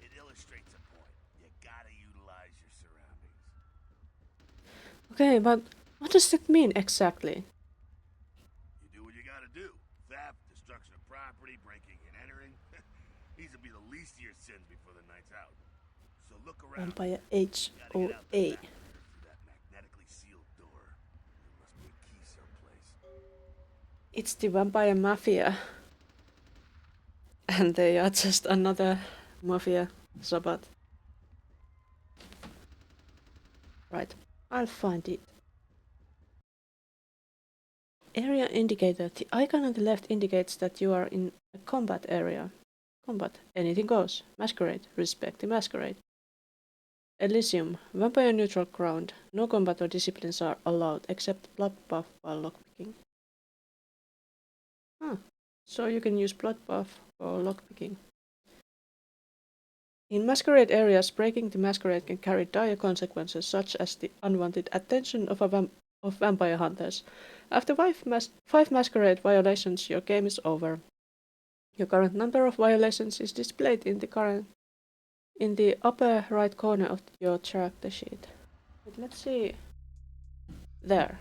It illustrates a point. You gotta utilize your surroundings. Okay, but what does that mean exactly? You do what you gotta do. Theft, destruction of property, breaking and entering. These will be the least of your sins before the night's out. So look around. Vampire You gotta get out the HOA. back through that magnetically sealed door. There must be a key someplace. It's the vampire mafia. And they are just another mafia sabbat. Right, I'll find it. Area indicator. The icon on the left indicates that you are in a combat area. Combat. Anything goes. Masquerade. Respect the masquerade. Elysium. Vampire neutral ground. No combat or disciplines are allowed except blood buff while lockpicking. Huh. So you can use blood buff for lockpicking. In masquerade areas, breaking the masquerade can carry dire consequences, such as the unwanted attention of vampire hunters. After five masquerade violations, your game is over. Your current number of violations is displayed in the upper right corner of your character sheet. But let's see. There.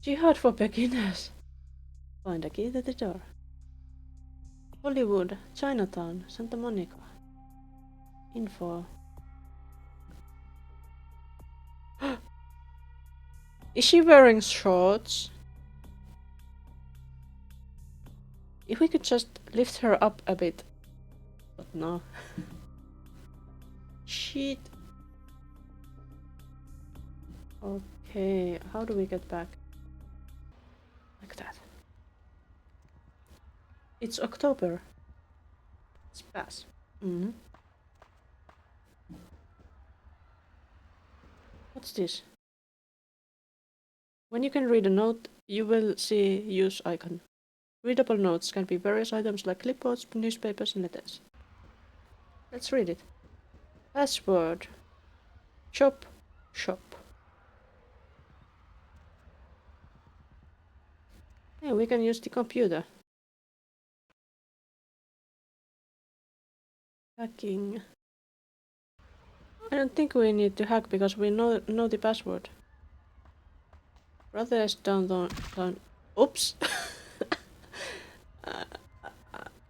Jihad for beginners. Find a key to the door. Hollywood, Chinatown, Santa Monica. Info. Is she wearing shorts? If we could just lift her up a bit. But no. Shit. Okay, how do we get back? Like that. It's October. It's past. What's this? When you can read a note, you will see use icon. Readable notes can be various items like clipboards, newspapers, and letters. Let's read it. Password. Shop. Shop. Yeah, we can use the computer. Hacking. I don't think we need to hack because we know the password. Brothers down. Oops!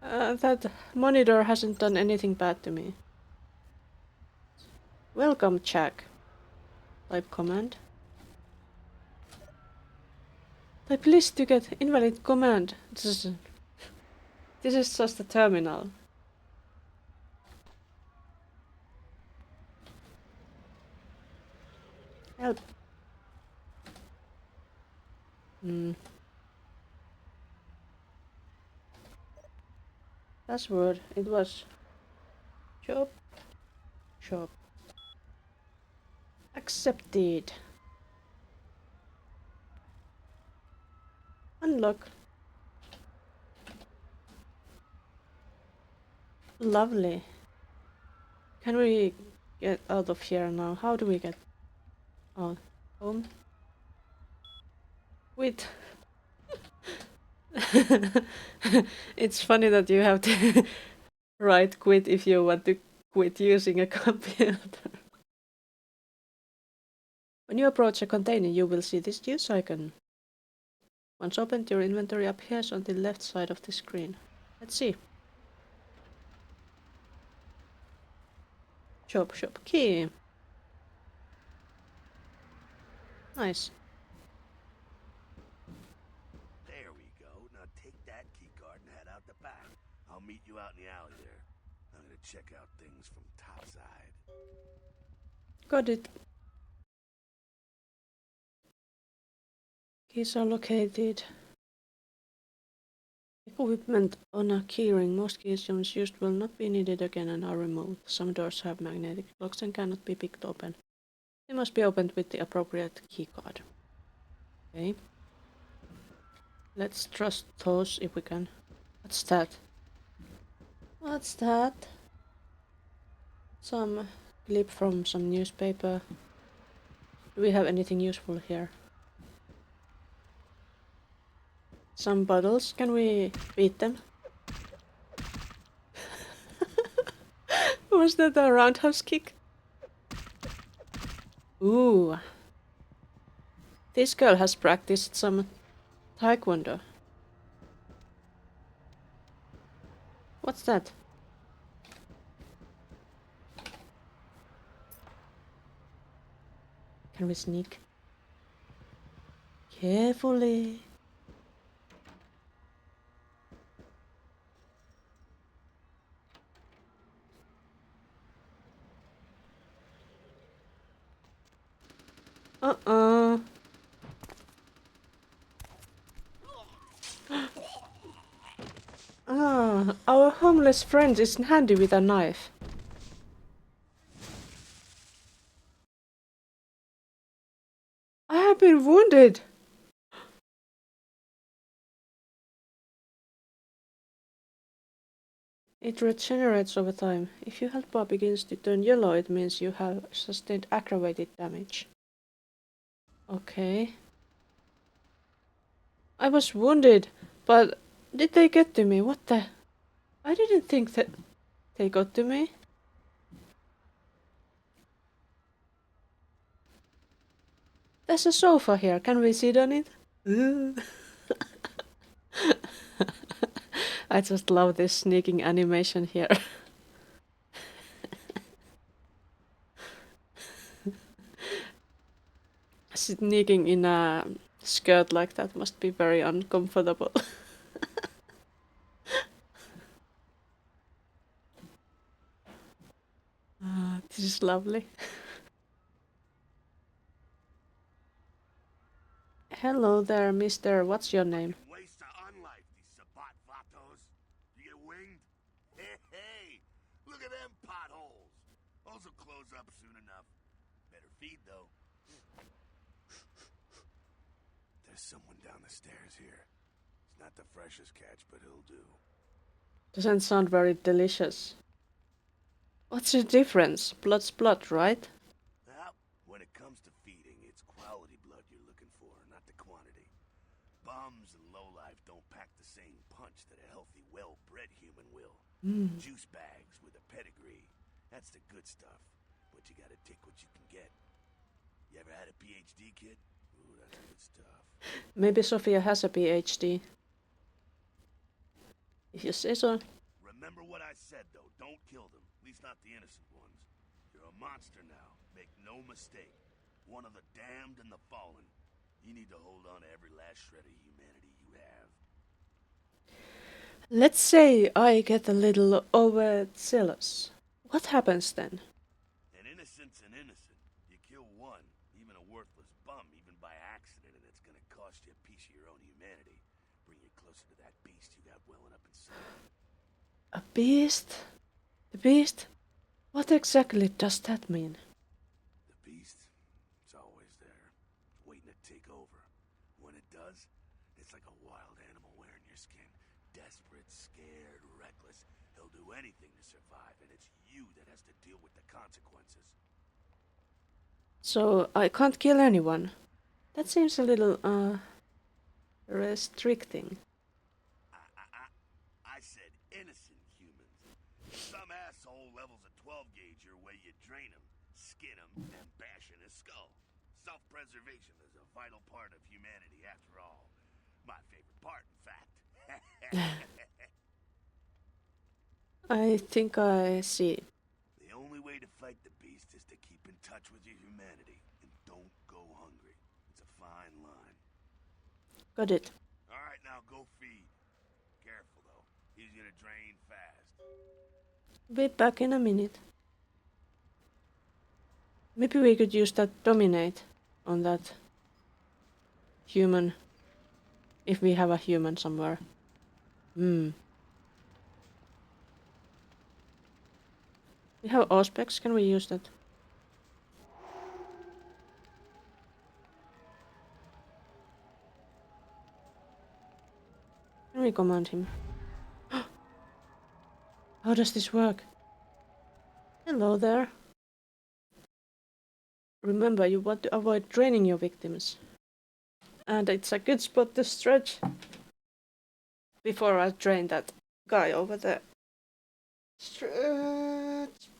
That monitor hasn't done anything bad to me. Welcome, Jack. Type command. Type list to get invalid command. This is just a terminal. Help. Password. It was shop. Shop. Accepted. Unlock. Lovely. Can we get out of here now? How do we get out? Home? Wait. It's funny that you have to write quit if you want to quit using a computer. When you approach a container, you will see this use icon. Once opened, your inventory appears on the left side of the screen. Let's see. Shop, key. Nice. There we go. Now take that key card and head out the back. I'll meet you out in the alley there. I'm gonna check out things from topside. Got it. Keys are located. Equipment on a keyring. Most keys once used will not be needed again and are removed. Some doors have magnetic locks and cannot be picked open. They must be opened with the appropriate keycard. Okay. Let's trust those if we can. What's that? What's that? Some clip from some newspaper. Do we have anything useful here? Some bottles. Can we beat them? Was that a roundhouse kick? Ooh. This girl has practiced some taekwondo. What's that? Can we sneak? Carefully. Uh-uh. Ah, our homeless friend is handy with a knife. I have been wounded. It regenerates over time. If your health bar begins to turn yellow, it means you have sustained aggravated damage. Okay. I was wounded, but did they get to me? What the? I didn't think that they got to me. There's a sofa here. Can we sit on it? I just love this sneaking animation here. Sneaking in a skirt like that must be very uncomfortable. This is lovely. Hello there, mister. What's your name? Waste of unlife, these Sabat Vatos. You get winged? Hey, look at them potholes. Those will close up soon enough. Better feed, though. There's someone down the stairs here. It's not the freshest catch, but he'll do. Doesn't sound very delicious. What's the difference? Blood's blood, right? Well, when it comes to feeding, it's quality blood you're looking for, not the quantity. Bums and lowlife don't pack the same punch that a healthy, well-bred human will. Juice bags with a pedigree. That's the good stuff. But you gotta take what you can get. You ever had a PhD, kid? Ooh, that's good stuff. Maybe Sophia has a PhD. If you say so. Remember what I said, though. Don't kill them. At least not the innocent ones. You're a monster now. Make no mistake. One of the damned and the fallen. You need to hold on to every last shred of humanity you have. Let's say I get a little overzealous. What happens then? An innocent's an innocent. You kill one, even a worthless bum, even by accident, and it's gonna cost you a piece of your own humanity. Bring you closer to that beast you got welling up inside. A beast? The beast? What exactly does that mean? The beast, it's always there, waiting to take over. When it does, it's like a wild animal wearing your skin. Desperate, scared, reckless. He'll do anything to survive, and it's you that has to deal with the consequences. So I can't kill anyone. That seems a little restricting. innocent humans. Some asshole levels a 12 gauge your way, you drain him, skin him, and bash in his skull. Self-preservation is a vital part of humanity after all. My favorite part, in fact. I think I see. The only way to fight the beast is to keep in touch with your humanity and don't go hungry. It's a fine line. Got it. All right, now go feed. Careful though, he's gonna drain fast. Be back in a minute. Maybe we could use that dominate on that human. If we have a human somewhere. We have auspex, can we use that? Can we command him? How does this work? Hello there. Remember, you want to avoid draining your victims. And it's a good spot to stretch. Before I drain that guy over there. Stretch.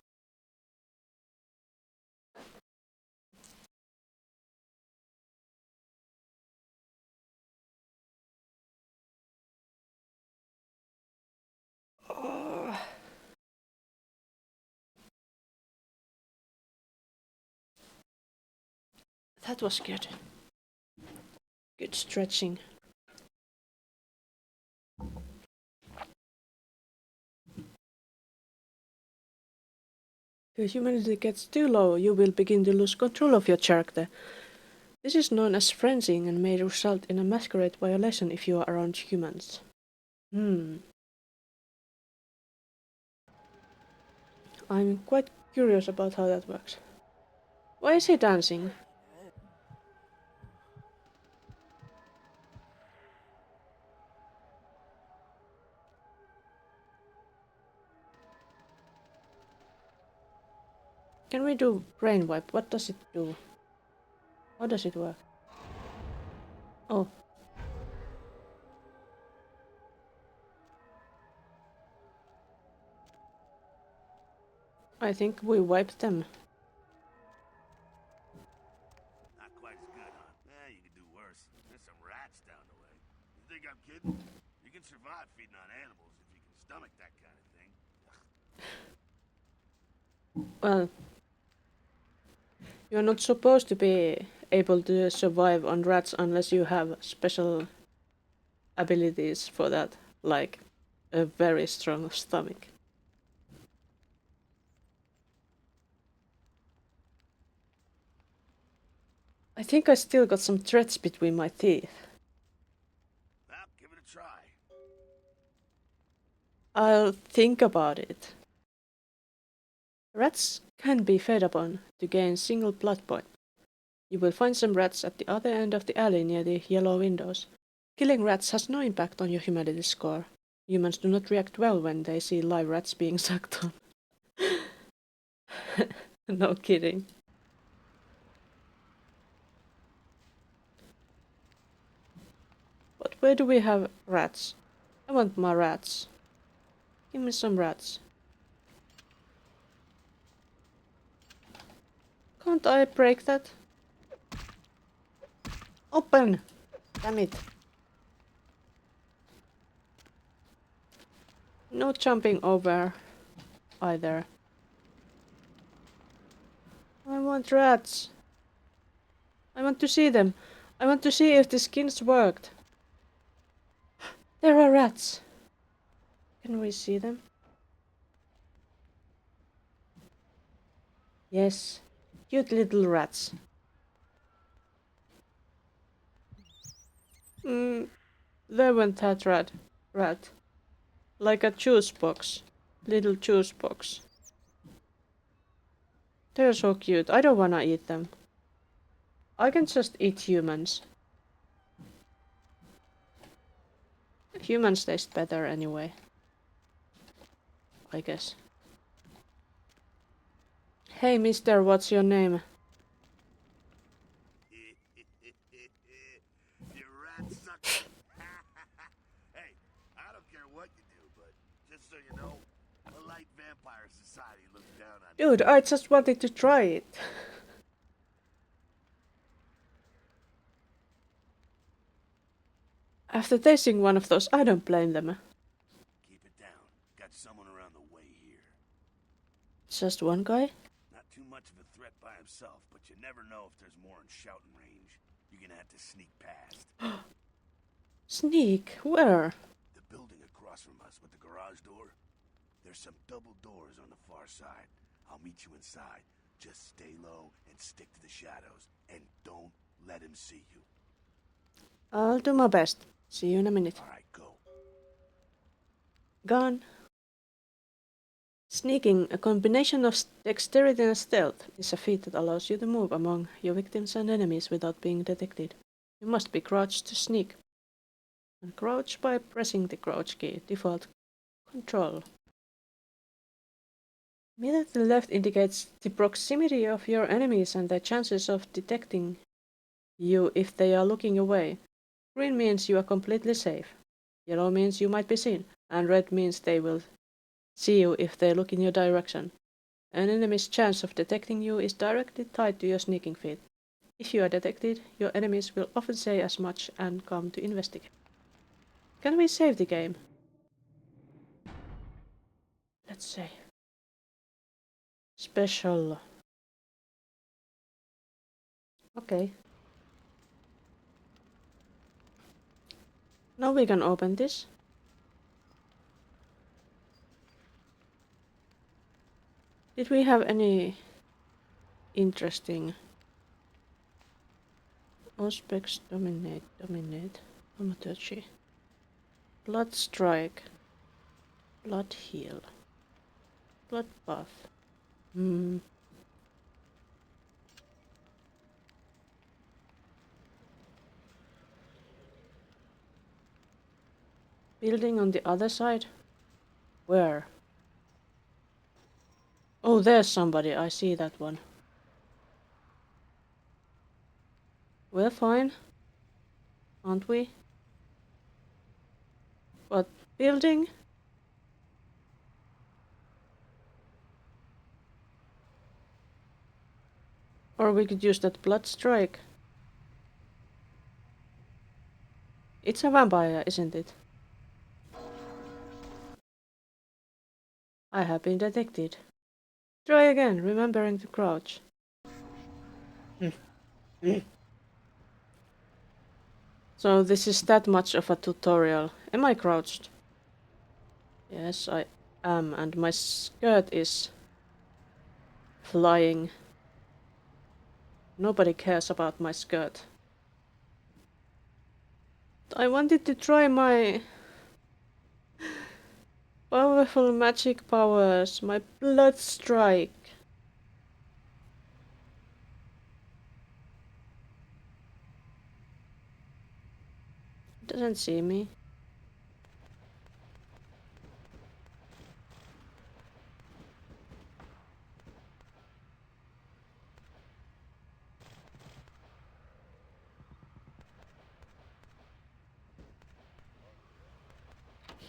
Oh. That was good. Good stretching. If humanity gets too low, you will begin to lose control of your character. This is known as frenzying and may result in a masquerade violation if you are around humans. I'm quite curious about how that works. Why is he dancing? Can we do brain wipe? What does it do? How does it work? Oh. I think we wiped them. Not quite as good, huh? You could do worse. There's some rats down the way. You think I'm kidding? You can survive feeding on animals if you can stomach that kind of thing. Well, you're not supposed to be able to survive on rats unless you have special abilities for that, like a very strong stomach. I think I still got some threads between my teeth. Well, give it a try. I'll think about it. Rats can be fed upon to gain single blood point. You will find some rats at the other end of the alley near the yellow windows. Killing rats has no impact on your humanity score. Humans do not react well when they see live rats being sucked on. No kidding. But where do we have rats? I want my rats. Give me some rats. Can't I break that? Open! Damn it. No jumping over either. I want rats. I want to see them. I want to see if the skins worked. There are rats. Can we see them? Yes. Cute little rats. There went that rat. Like a juice box. Little juice box. They're so cute. I don't wanna eat them. I can just eat humans. Humans taste better anyway. I guess. Hey mister, what's your name? You rat sucker. Hey, I don't care what you do, but so you know. Polite vampire society looks down on Dude, I just wanted to try it. After tasting one of those, I don't blame them. Keep it down. Got someone around the way here. Just one guy? Not too much of a threat by himself, but you never know if there's more in shouting range. You're gonna have to sneak past. Sneak? Where? The building across from us with the garage door. There's some double doors on the far side. I'll meet you inside. Just stay low and stick to the shadows. And don't let him see you. I'll do my best. See you in a minute. Alright, go. Gone. Sneaking, a combination of dexterity and stealth, is a feat that allows you to move among your victims and enemies without being detected. You must be crouched to sneak. And crouch by pressing the crouch key. Default control. Immediately left indicates the proximity of your enemies and their chances of detecting you if they are looking away. Green means you are completely safe. Yellow means you might be seen. And red means they will see you if they look in your direction. An enemy's chance of detecting you is directly tied to your sneaking feat. If you are detected, your enemies will often say as much and come to investigate. Can we save the game? Let's save. Special. Okay. Now we can open this. Did we have any interesting Auspex dominate, Thaumaturgy, Blood Strike, Blood Heal, Blood Buff. Building on the other side? Where? Oh, there's somebody. I see that one. We're fine, aren't we? What building? Or we could use that blood strike. It's a vampire, isn't it? I have been detected. Try again, remembering to crouch. So this is that much of a tutorial. Am I crouched? Yes, I am, and my skirt is flying. Nobody cares about my skirt. I wanted to try my powerful magic powers, my blood strike. Doesn't see me.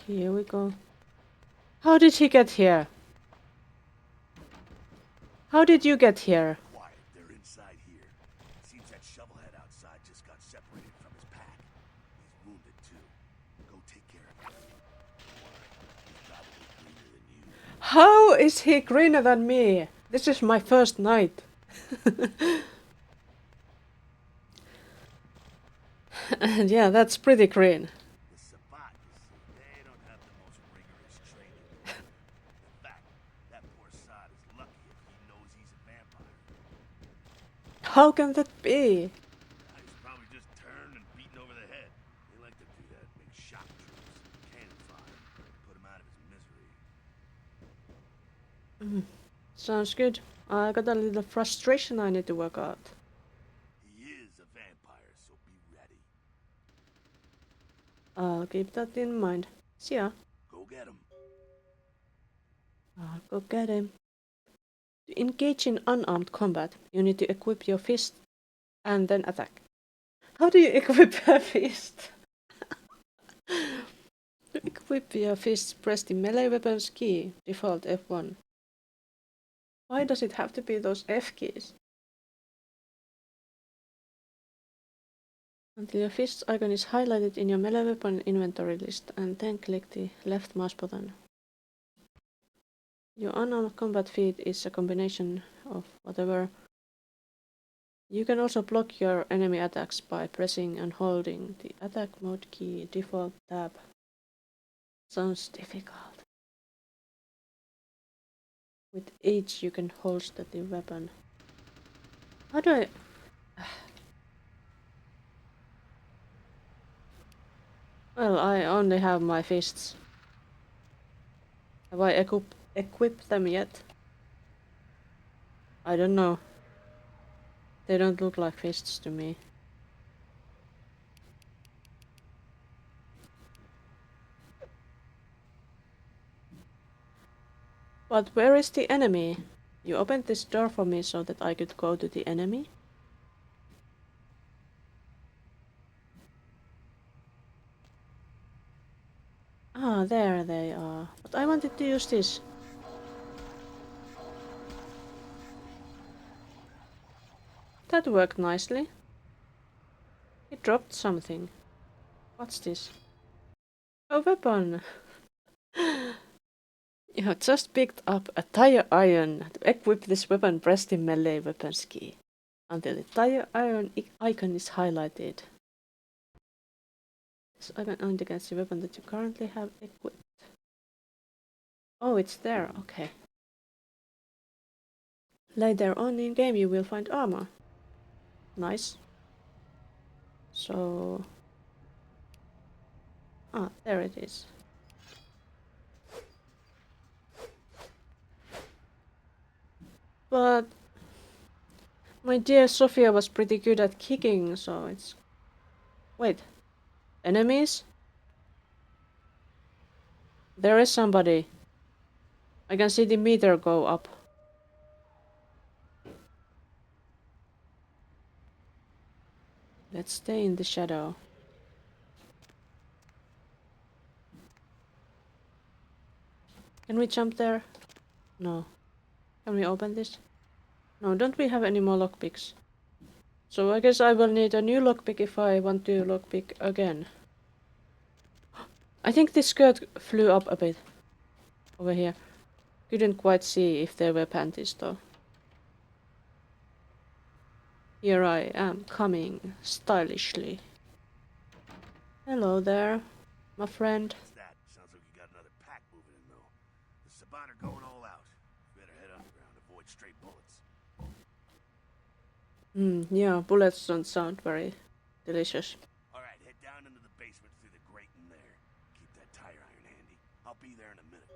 Here we go. How did he get here? How did you get here? Quiet, they're inside here. Seems that shovelhead outside just got separated from his pack. He's wounded too. Go take care of him. He's probably greener than you. How is he greener than me? This is my first night. And yeah, that's pretty green. The Sabat, you see, they don't have the most rigorous training. In fact, that poor sod is lucky if he knows he's a vampire. How can that be? He's probably just turned and beaten over the head. They like to do that, make shock troops, cannon fodder, put him out of his misery. Sounds good. I got a little frustration I need to work out. He is a vampire, so be ready. I'll keep that in mind. See ya. Go get him. I'll go get him. To engage in unarmed combat, you need to equip your fist and then attack. How do you equip a fist? To To equip your fists, press the melee weapons key, default F1. Why does it have to be those F keys? Until your fist icon is highlighted in your melee weapon inventory list, and then click the left mouse button. Your unarmed combat feat is a combination of whatever. You can also block your enemy attacks by pressing and holding the attack mode key, default tab. Sounds difficult. With H you can holster the weapon. How do I... Well, I only have my fists. Have I equipped them yet? I don't know. They don't look like fists to me. But where is the enemy? You opened this door for me so that I could go to the enemy? Ah, there they are. But I wanted to use this. That worked nicely. It dropped something. What's this? A weapon! You have just picked up a tire iron. To equip this weapon, press the melee weapons key until the tire iron icon is highlighted. This icon indicates the weapon that you currently have equipped. Oh, it's there, okay. Later on in game you will find armor. Nice. So... Ah, there it is. But... my dear Sophia was pretty good at kicking, so it's... Wait. Enemies? There is somebody. I can see the meter go up. Let's stay in the shadow. Can we jump there? No. Can we open this? No, don't we have any more lockpicks? So I guess I will need a new lockpick if I want to lockpick again. I think this skirt flew up a bit. Over here. Couldn't quite see if there were panties though. Here I am, coming stylishly. Hello there, my friend. What's that? Sounds like you got another pack moving in, though. The Saban are going all out. Better head underground, avoid stray bullets. Yeah, bullets don't sound very delicious. Alright, head down into the basement through the grate in there. Keep that tire iron handy. I'll be there in a minute.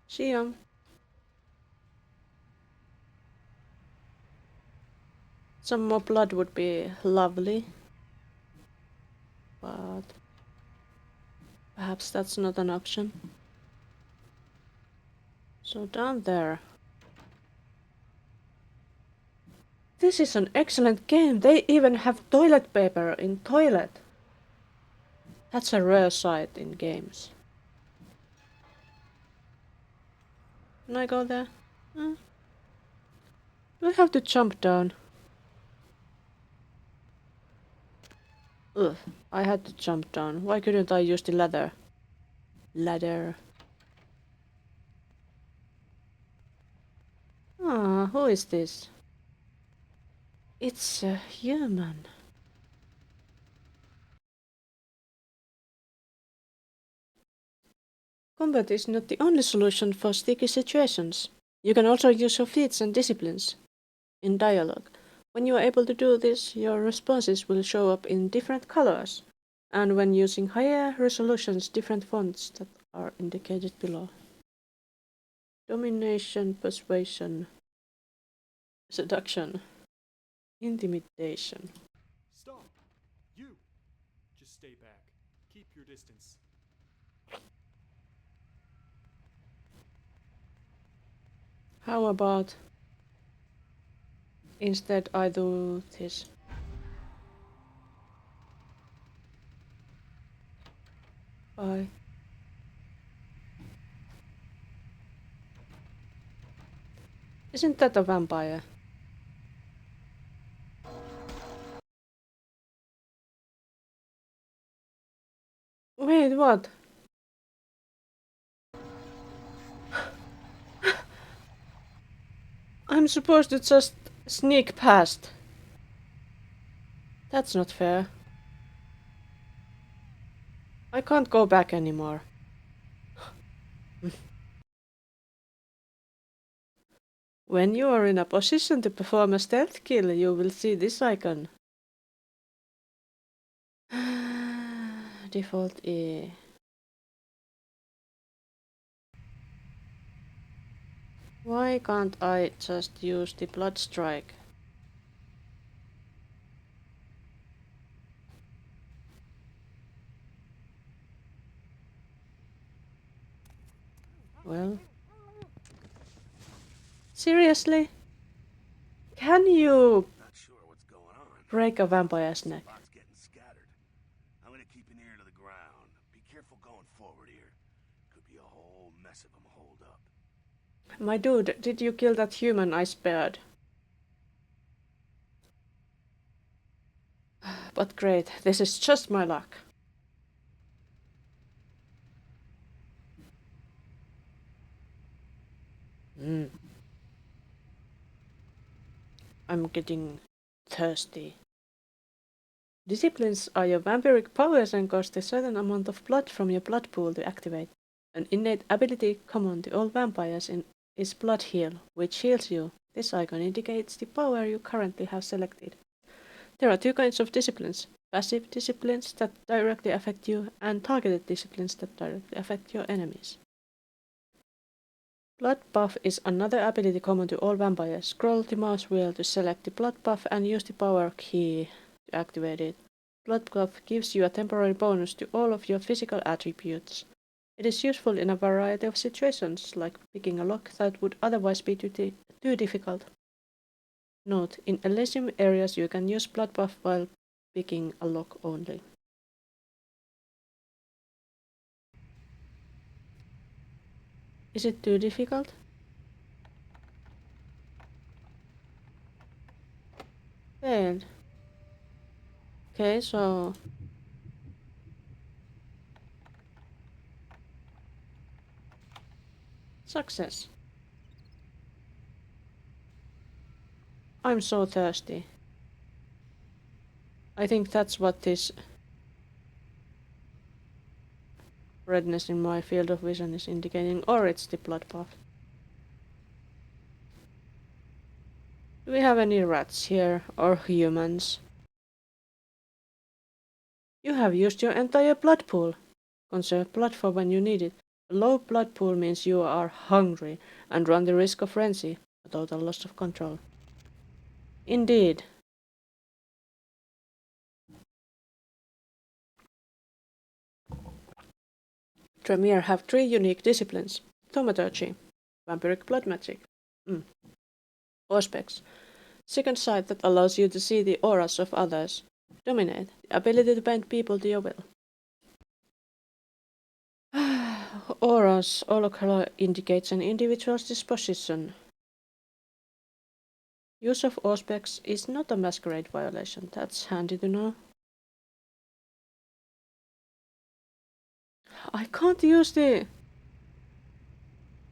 See ya. Some more blood would be lovely. But... perhaps that's not an option. So down there. This is an excellent game. They even have toilet paper in toilet. That's a rare sight in games. Can I go there? Do I have to jump down? Ugh, I had to jump down. Why couldn't I use the ladder? Ladder. Ah, who is this? It's a human. Combat is not the only solution for sticky situations. You can also use your feats and disciplines in dialogue. When you are able to do this, your responses will show up in different colors, and when using higher resolutions, different fonts that are indicated below. Domination, persuasion, seduction, intimidation. Stop! You! Just stay back. Keep your distance. How about instead I do this? Bye. Isn't that a vampire? Wait, what? I'm supposed to just sneak past. That's not fair. I can't go back anymore. When you are in a position to perform a stealth kill, you will see this icon. Default E. Why can't I just use the blood strike? Well, seriously? Can you Not sure what's going on. break a vampire's neck? Spot's getting scattered. I'm gonna keep an ear to the ground. Be careful going forward here. Could be a whole mess of them holed up. My dude, did you kill that human I spared? But great, this is just my luck. I'm getting thirsty. Disciplines are your vampiric powers and cost a certain amount of blood from your blood pool to activate. An innate ability common to all vampires is Blood Heal, which heals you. This icon indicates the power you currently have selected. There are two kinds of disciplines: passive disciplines that directly affect you, and targeted disciplines that directly affect your enemies. Blood Buff is another ability common to all vampires. Scroll the mouse wheel to select the Blood Buff and use the power key to activate it. Blood Buff gives you a temporary bonus to all of your physical attributes. It is useful in a variety of situations, like picking a lock that would otherwise be too difficult. Note: in Elysium areas you can use Blood Buff while picking a lock only. Is it too difficult? Failed. Okay, so success. I'm so thirsty. I think that's what this redness in my field of vision is indicating, or it's the blood buff. Do we have any rats here, or humans? You have used your entire blood pool. Conserve blood for when you need it. A low blood pool means you are hungry and run the risk of frenzy, a total loss of control. Indeed. Tremere have 3 unique disciplines: thaumaturgy, vampiric blood magic, auspex, second sight that allows you to see the auras of others, dominate, the ability to bend people to your will. Auras, aura color indicates an individual's disposition. Use of auspex is not a masquerade violation. That's handy to know. I can't use the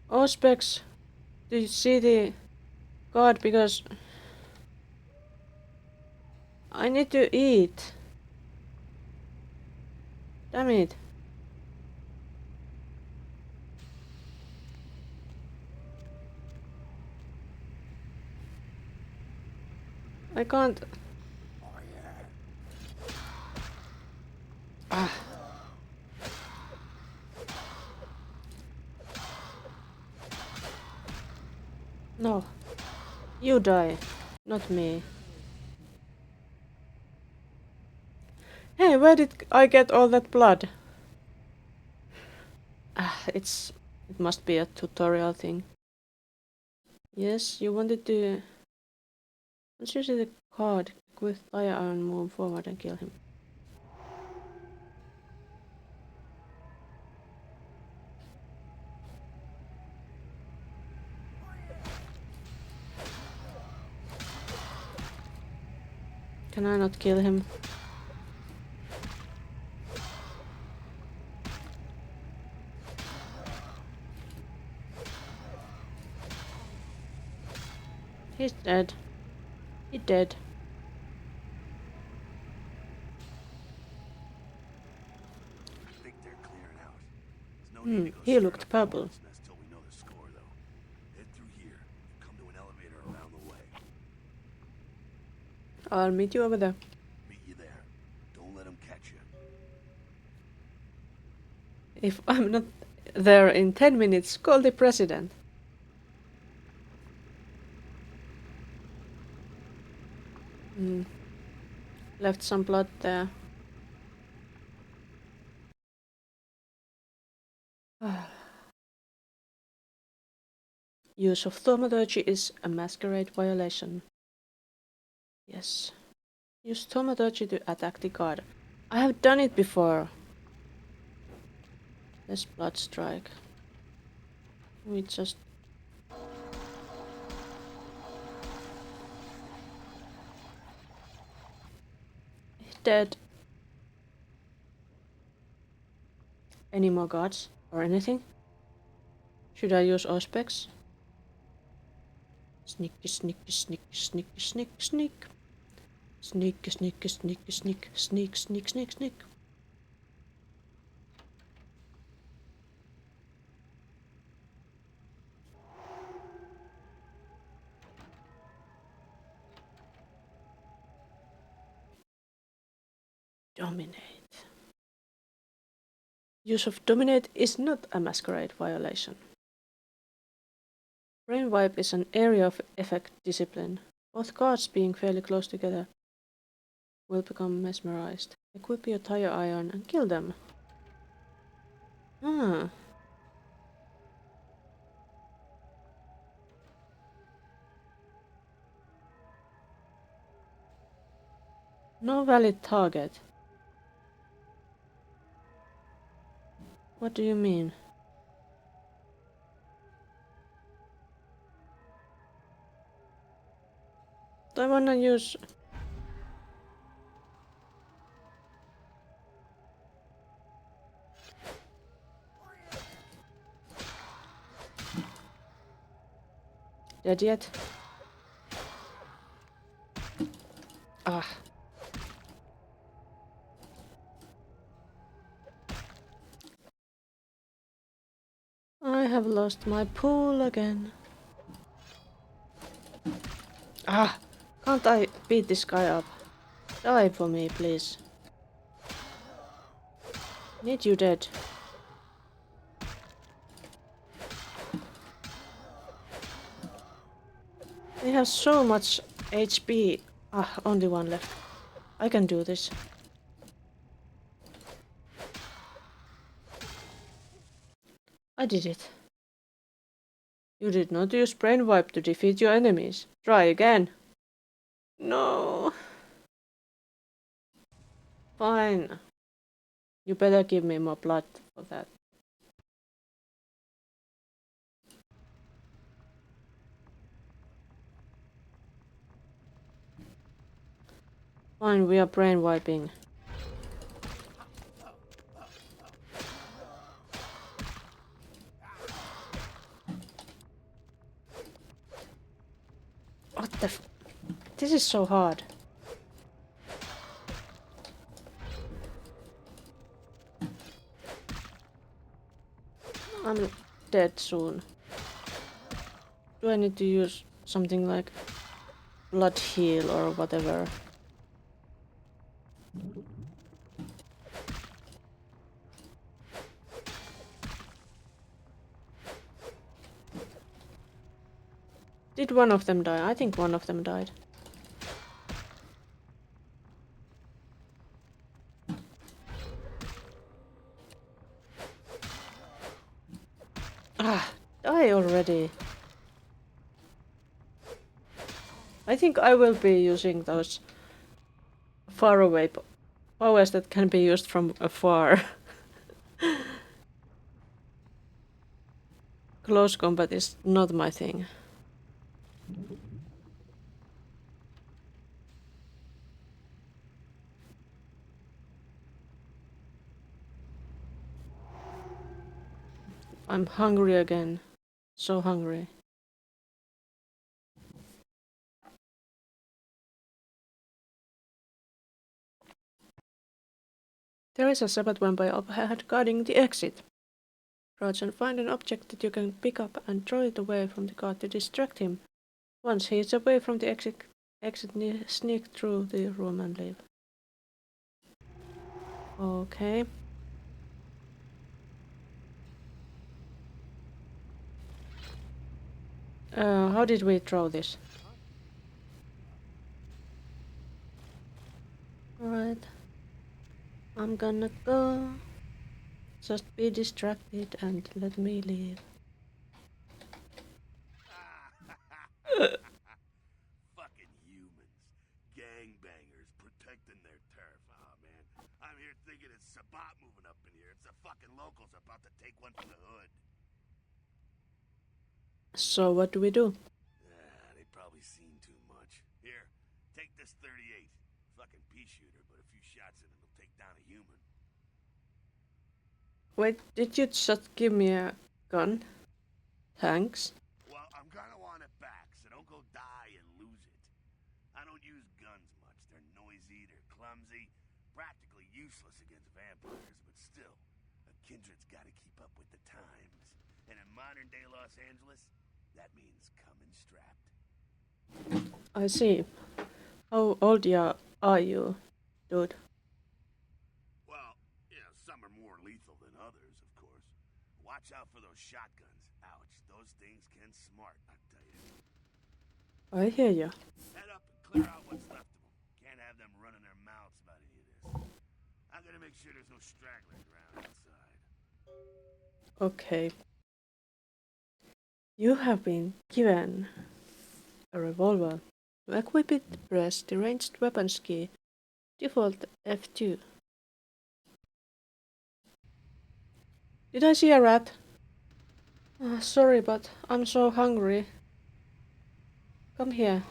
auspex to see the god because I need to eat. Damn it. I can't. Ah. No. You die. Not me. Hey, where did I get all that blood? Ah, it must be a tutorial thing. Yes, you wanted to. Let's use the card with fire and move forward and kill him. Can I not kill him? He's dead. He's dead. I think they're clearing out. There's no need to go He stirring looked up the purple. hornet's nest till we know the score, though. Head through here. Come to an elevator around the way. I'll meet you over there. Meet you there. Don't let them catch you. If I'm not there in 10 minutes, call the president. Left some blood there. Use of thaumaturgy is a masquerade violation. Yes. Use thaumaturgy to attack the guard. I have done it before. Let's blood strike. We just... Dead. Any more guards? Or anything? Should I use Auspex? Sneaky, sneaky, sneaky, sneaky, sneak, sneak. Sneak, sneak, sneak, sneak, sneak, sneak, sneak, sneak. Dominate. Use of dominate is not a masquerade violation. Brainwipe is an area of effect discipline. Both guards being fairly close together will become mesmerized. Equip your tire iron and kill them. Ah. No valid target. What do you mean? I wanna use... Dead yet? Ah. I have lost my pool again. Ah! Can't I beat this guy up? Die for me, please. Need you dead. They have so much HP. Ah, only one left. I can do this. I did it. You did not use brain wipe to defeat your enemies. Try again. No. Fine. You better give me more blood for that. Fine, we are brain wiping. What the f... This is so hard. I'm dead soon. Do I need to use something like blood heal or whatever? Did one of them die? I think one of them died. Ah, die already. I think I will be using those faraway powers that can be used from afar. Close combat is not my thing. I'm hungry again. So hungry. There is a Sabbath vampire up ahead guarding the exit. Approach and find an object that you can pick up and throw it away from the guard to distract him. Once he is away from the exit sneak through the room and leave. Okay. How did we throw this? Alright. I'm gonna go. Just be distracted and let me leave. Fucking humans. Gangbangers protecting their turf. Aw, man. I'm here thinking it's Sabat moving up in here. It's the fucking locals about to take one from the hood. So what do we do? They probably seen too much. Here, take this 38. Fucking pea shooter, but a few shots in it will take down a human. Wait, did you just give me a gun? Thanks. Well, I'm gonna want it back, so don't go die and lose it. I don't use guns much. They're noisy, they're clumsy, practically useless against vampires, but still, a kindred's gotta keep up with the times. And in modern-day Los Angeles, that means coming strapped. I see. How old are you, dude? Well, some are more lethal than others, of course. Watch out for those shotguns. Ouch, those things can smart, I tell you. I hear you. Head up and clear out what's left of them. Can't have them running their mouths about any of this. I'm gonna make sure there's no stragglers around outside. Okay. You have been given a revolver. To equip it, press the ranged weapons key. Default F2. Did I see a rat? Sorry, but I'm so hungry. Come here.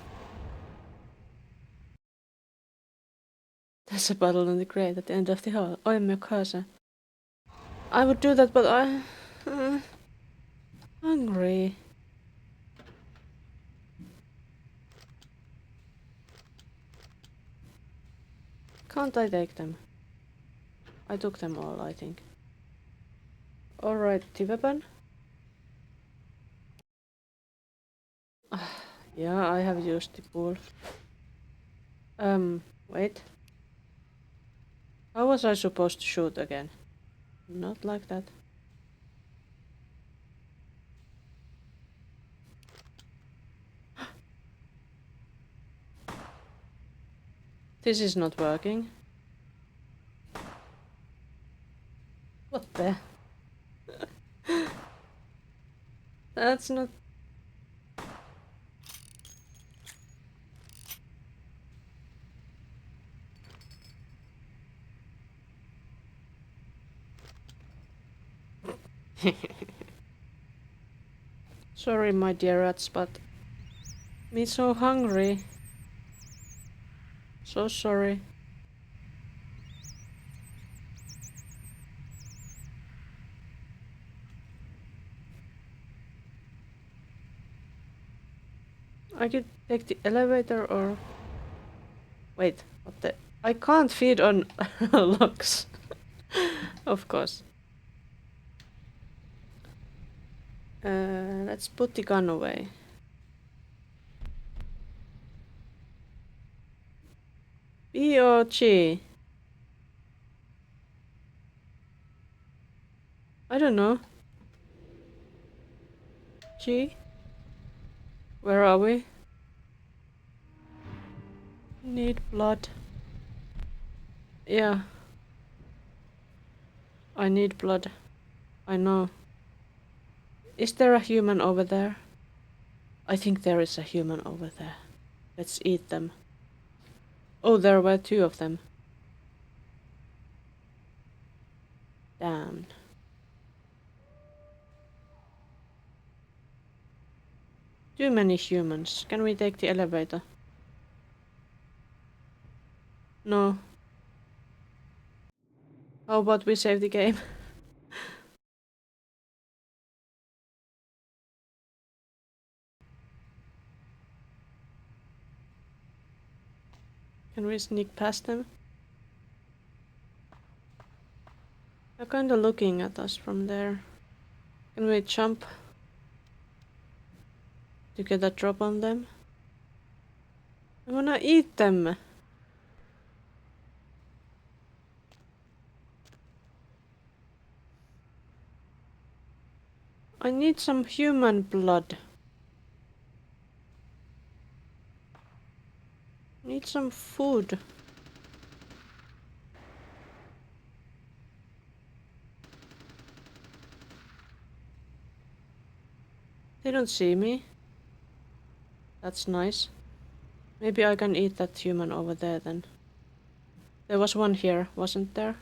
There's a bottle in the grate at the end of the hall. I'm your cousin. I would do that, but I'm hungry. Can't I take them? I took them all, I think. Alright, the weapon. Yeah, I have used the pool. Wait. How was I supposed to shoot again? Not like that. This is not working. What the? That's not... Sorry, my dear rats, but... Me so hungry. So sorry. I could take the elevator or... Wait, what the... I can't feed on logs. Of course. Let's put the gun away. B or G? I don't know. G? Where are we? Need blood. Yeah. I need blood. I know. Is there a human over there? I think there is a human over there. Let's eat them. Oh, there were two of them. Damn. Too many humans. Can we take the elevator? No. How about we save the game? Can we sneak past them? They're kinda looking at us from there. Can we jump to get a drop on them? I wanna eat them! I need some human blood. Need some food. They don't see me. That's nice. Maybe I can eat that human over there then. There was one here, wasn't there?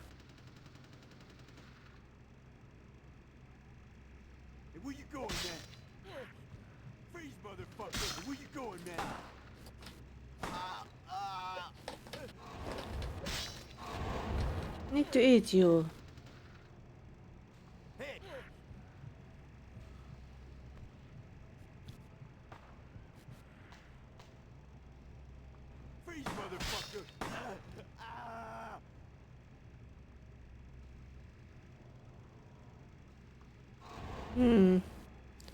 Hey, where you going, man? Freeze, motherfucker! Where you going, man? Need to eat you. Hey! Freeze, motherfucker!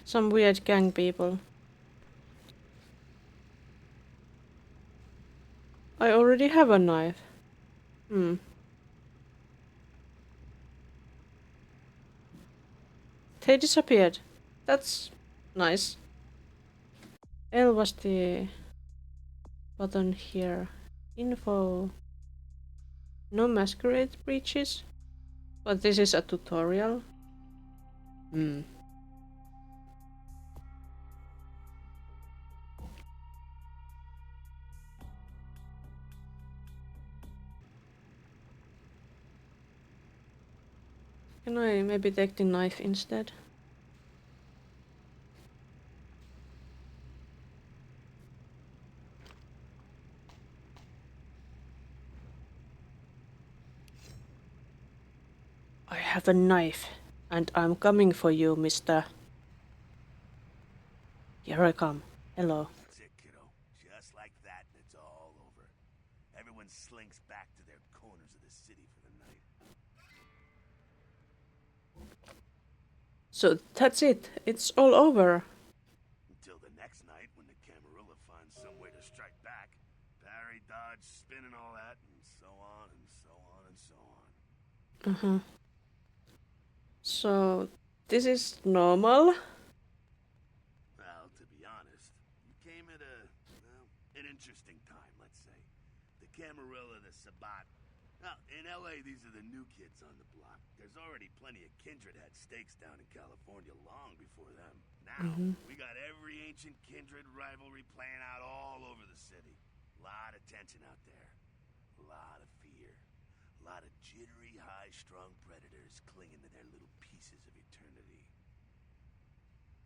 Some weird gang people. I already have a knife. They disappeared. That's nice. L was the button here. Info. No masquerade breaches. But this is a tutorial. Can I maybe take the knife instead? I have a knife, and I'm coming for you, mister. Here I come. Hello. That's it, kiddo. Just like that, and it's all over. Everyone slinks back to their corners of the city for the night. So that's it. It's all over. Until the next night when the Camarilla finds some way to strike back. Parry, dodge, spin and all that, and so on and so on and so on. So this is normal. Well, to be honest, you came at an interesting time, let's say. The Camarilla, the Sabat. Now, in LA, these are the new kids on the block. There's already plenty of Kindred had stakes down in California long before them. Now, we got every ancient Kindred rivalry playing out all over the city. A lot of tension out there. A lot of fear. A lot of jittery, high-strung predators clinging to their little pieces of eternity.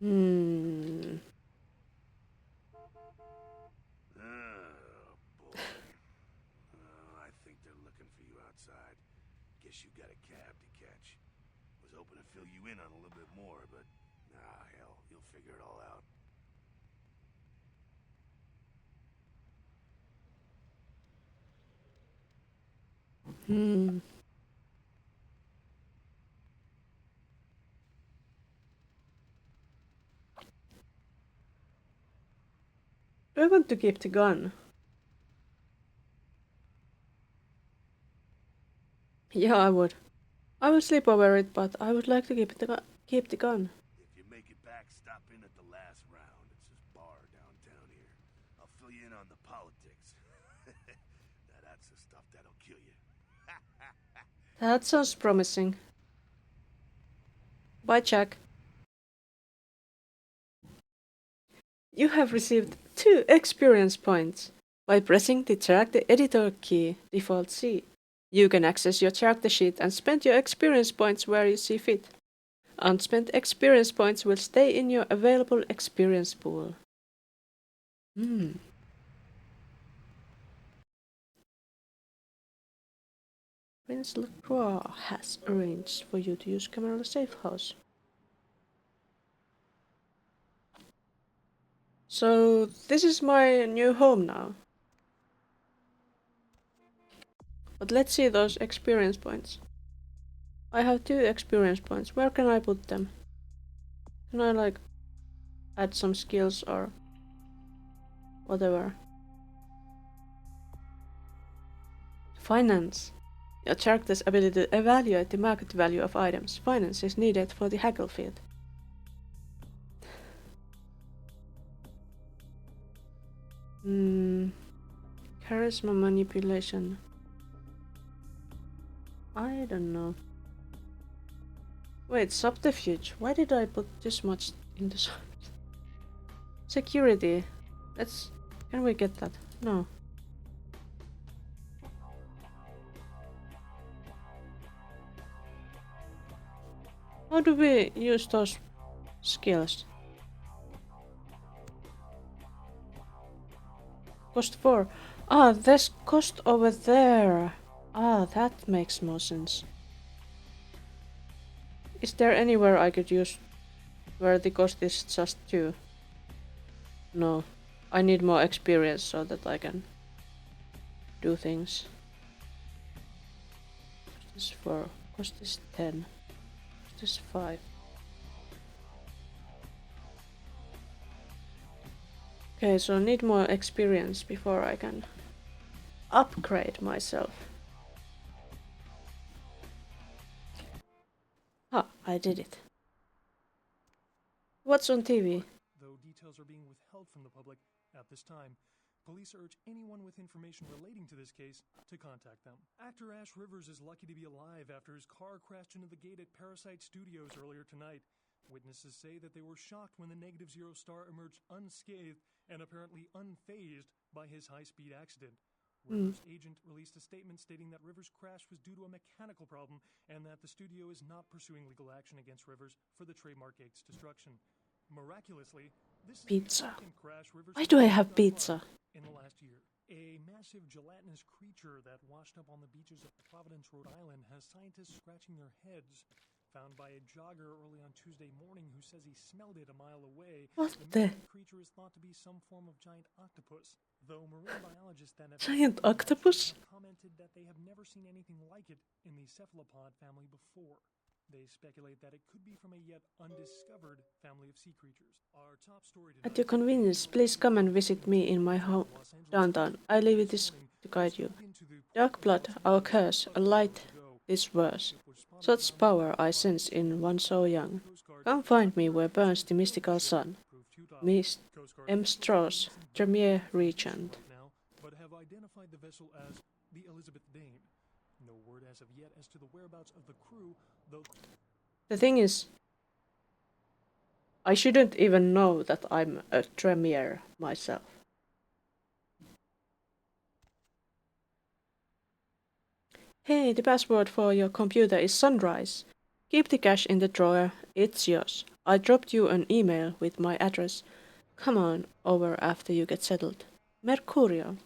Oh, boy. I think they're looking for you outside. Guess you got a cab to catch. Was hoping to fill you in on a little bit more, but hell, you'll figure it all out. Do I want to keep the gun? Yeah, I would. I will sleep over it, but I would like to keep the gun. If you make it back, stop in at the last round. It's this bar downtown here. I'll fill you in on the politics. Now that's the stuff that'll kill you. That sounds promising. Bye, Jack. You have received 2 experience points. By pressing the character editor key, default C, you can access your character sheet and spend your experience points where you see fit. Unspent experience points will stay in your available experience pool. Prince Lacroix has arranged for you to use Camarilla Safe House. So this is my new home now. But let's see those experience points. I have 2 experience points. Where can I put them? Can I like add some skills or whatever? Finance. Your character's ability to evaluate the market value of items. Finance is needed for the haggle field. Charisma manipulation. I don't know. Wait, subterfuge. Why did I put this much into security? Let's... Can we get that? No. How do we use those skills? Cost 4. Ah, there's cost over there. Ah, that makes more sense. Is there anywhere I could use where the cost is just 2? No. I need more experience so that I can do things. Cost is 4. Cost is 10. Cost is 5. Okay, so need more experience before I can upgrade myself. Ah, I did it. What's on TV? Though details are being withheld from the public at this time, police urge anyone with information relating to this case to contact them. Actor Ash Rivers is lucky to be alive after his car crashed into the gate at Parasite Studios earlier tonight. Witnesses say that they were shocked when the -0 star emerged unscathed and apparently unfazed by his high-speed accident. Rivers' agent released a statement stating that Rivers' crash was due to a mechanical problem and that the studio is not pursuing legal action against Rivers for the trademark gate's destruction. Miraculously, this is Pizza. the second crash Rivers Why do I has have done pizza? in the last year. A massive gelatinous creature that washed up on the beaches of Providence, Rhode Island has scientists scratching their heads. Found by a jogger early on Tuesday morning who says he smelled it a mile away, What the the? mythic creature is thought to be some form of giant octopus, though marine biologists that have Giant studied the octopus? have commented that they have never seen anything like it in the cephalopod family before. They speculate that it could be from a yet undiscovered family of sea creatures. Our top story tonight, At your convenience, please come and visit me in my home downtown. I leave this to guide you. Dark blood, our curse, a light this verse. Such power I sense in one so young. Come find me where burns the mystical sun. Mist, M. Strauss, Tremere Regent. now, but have identified the vessel as the Elizabeth Dane. No word as of yet as to the whereabouts of the crew, though The thing is, I shouldn't even know that I'm a Tremere myself. Hey, the password for your computer is Sunrise. Keep the cash in the drawer, it's yours. I dropped you an email with my address. Come on over after you get settled. Mercurio.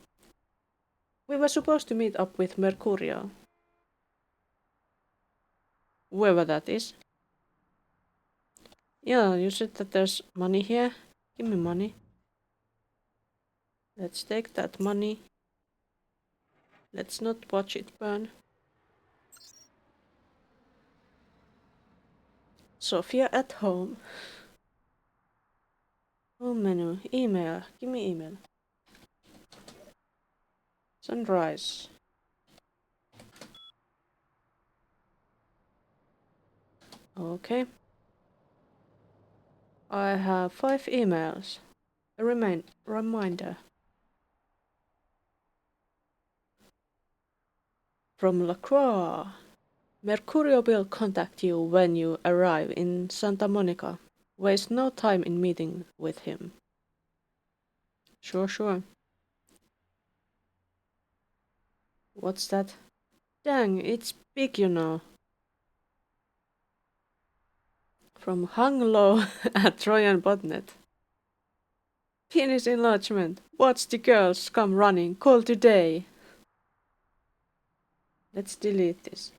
We were supposed to meet up with Mercurio. Whoever that is. Yeah, you said that there's money here. Give me money. Let's take that money. Let's not watch it burn. Sophia at home. Home menu. Email. Give me email. Sunrise. Okay. I have 5 emails. A reminder. From LaCroix. Mercurio will contact you when you arrive in Santa Monica. Waste no time in meeting with him. Sure. What's that? Dang, it's big, you know. From Hung Low at Trojan Botnet. Penis enlargement. Watch the girls come running. Call today. Let's delete this.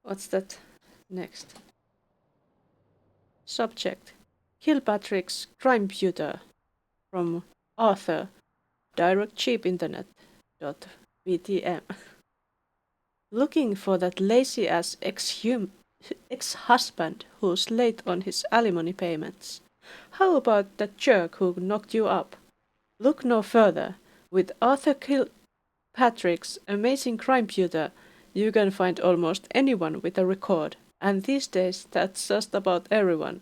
What's that next? Subject. Kilpatrick's crime computer. From Arthur. direct cheap internet. .vtm. Looking for that lazy ass ex-husband who's late on his alimony payments. How about that jerk who knocked you up? Look no further. With Arthur Kilpatrick's amazing crimeputer, you can find almost anyone with a record, and these days that's just about everyone.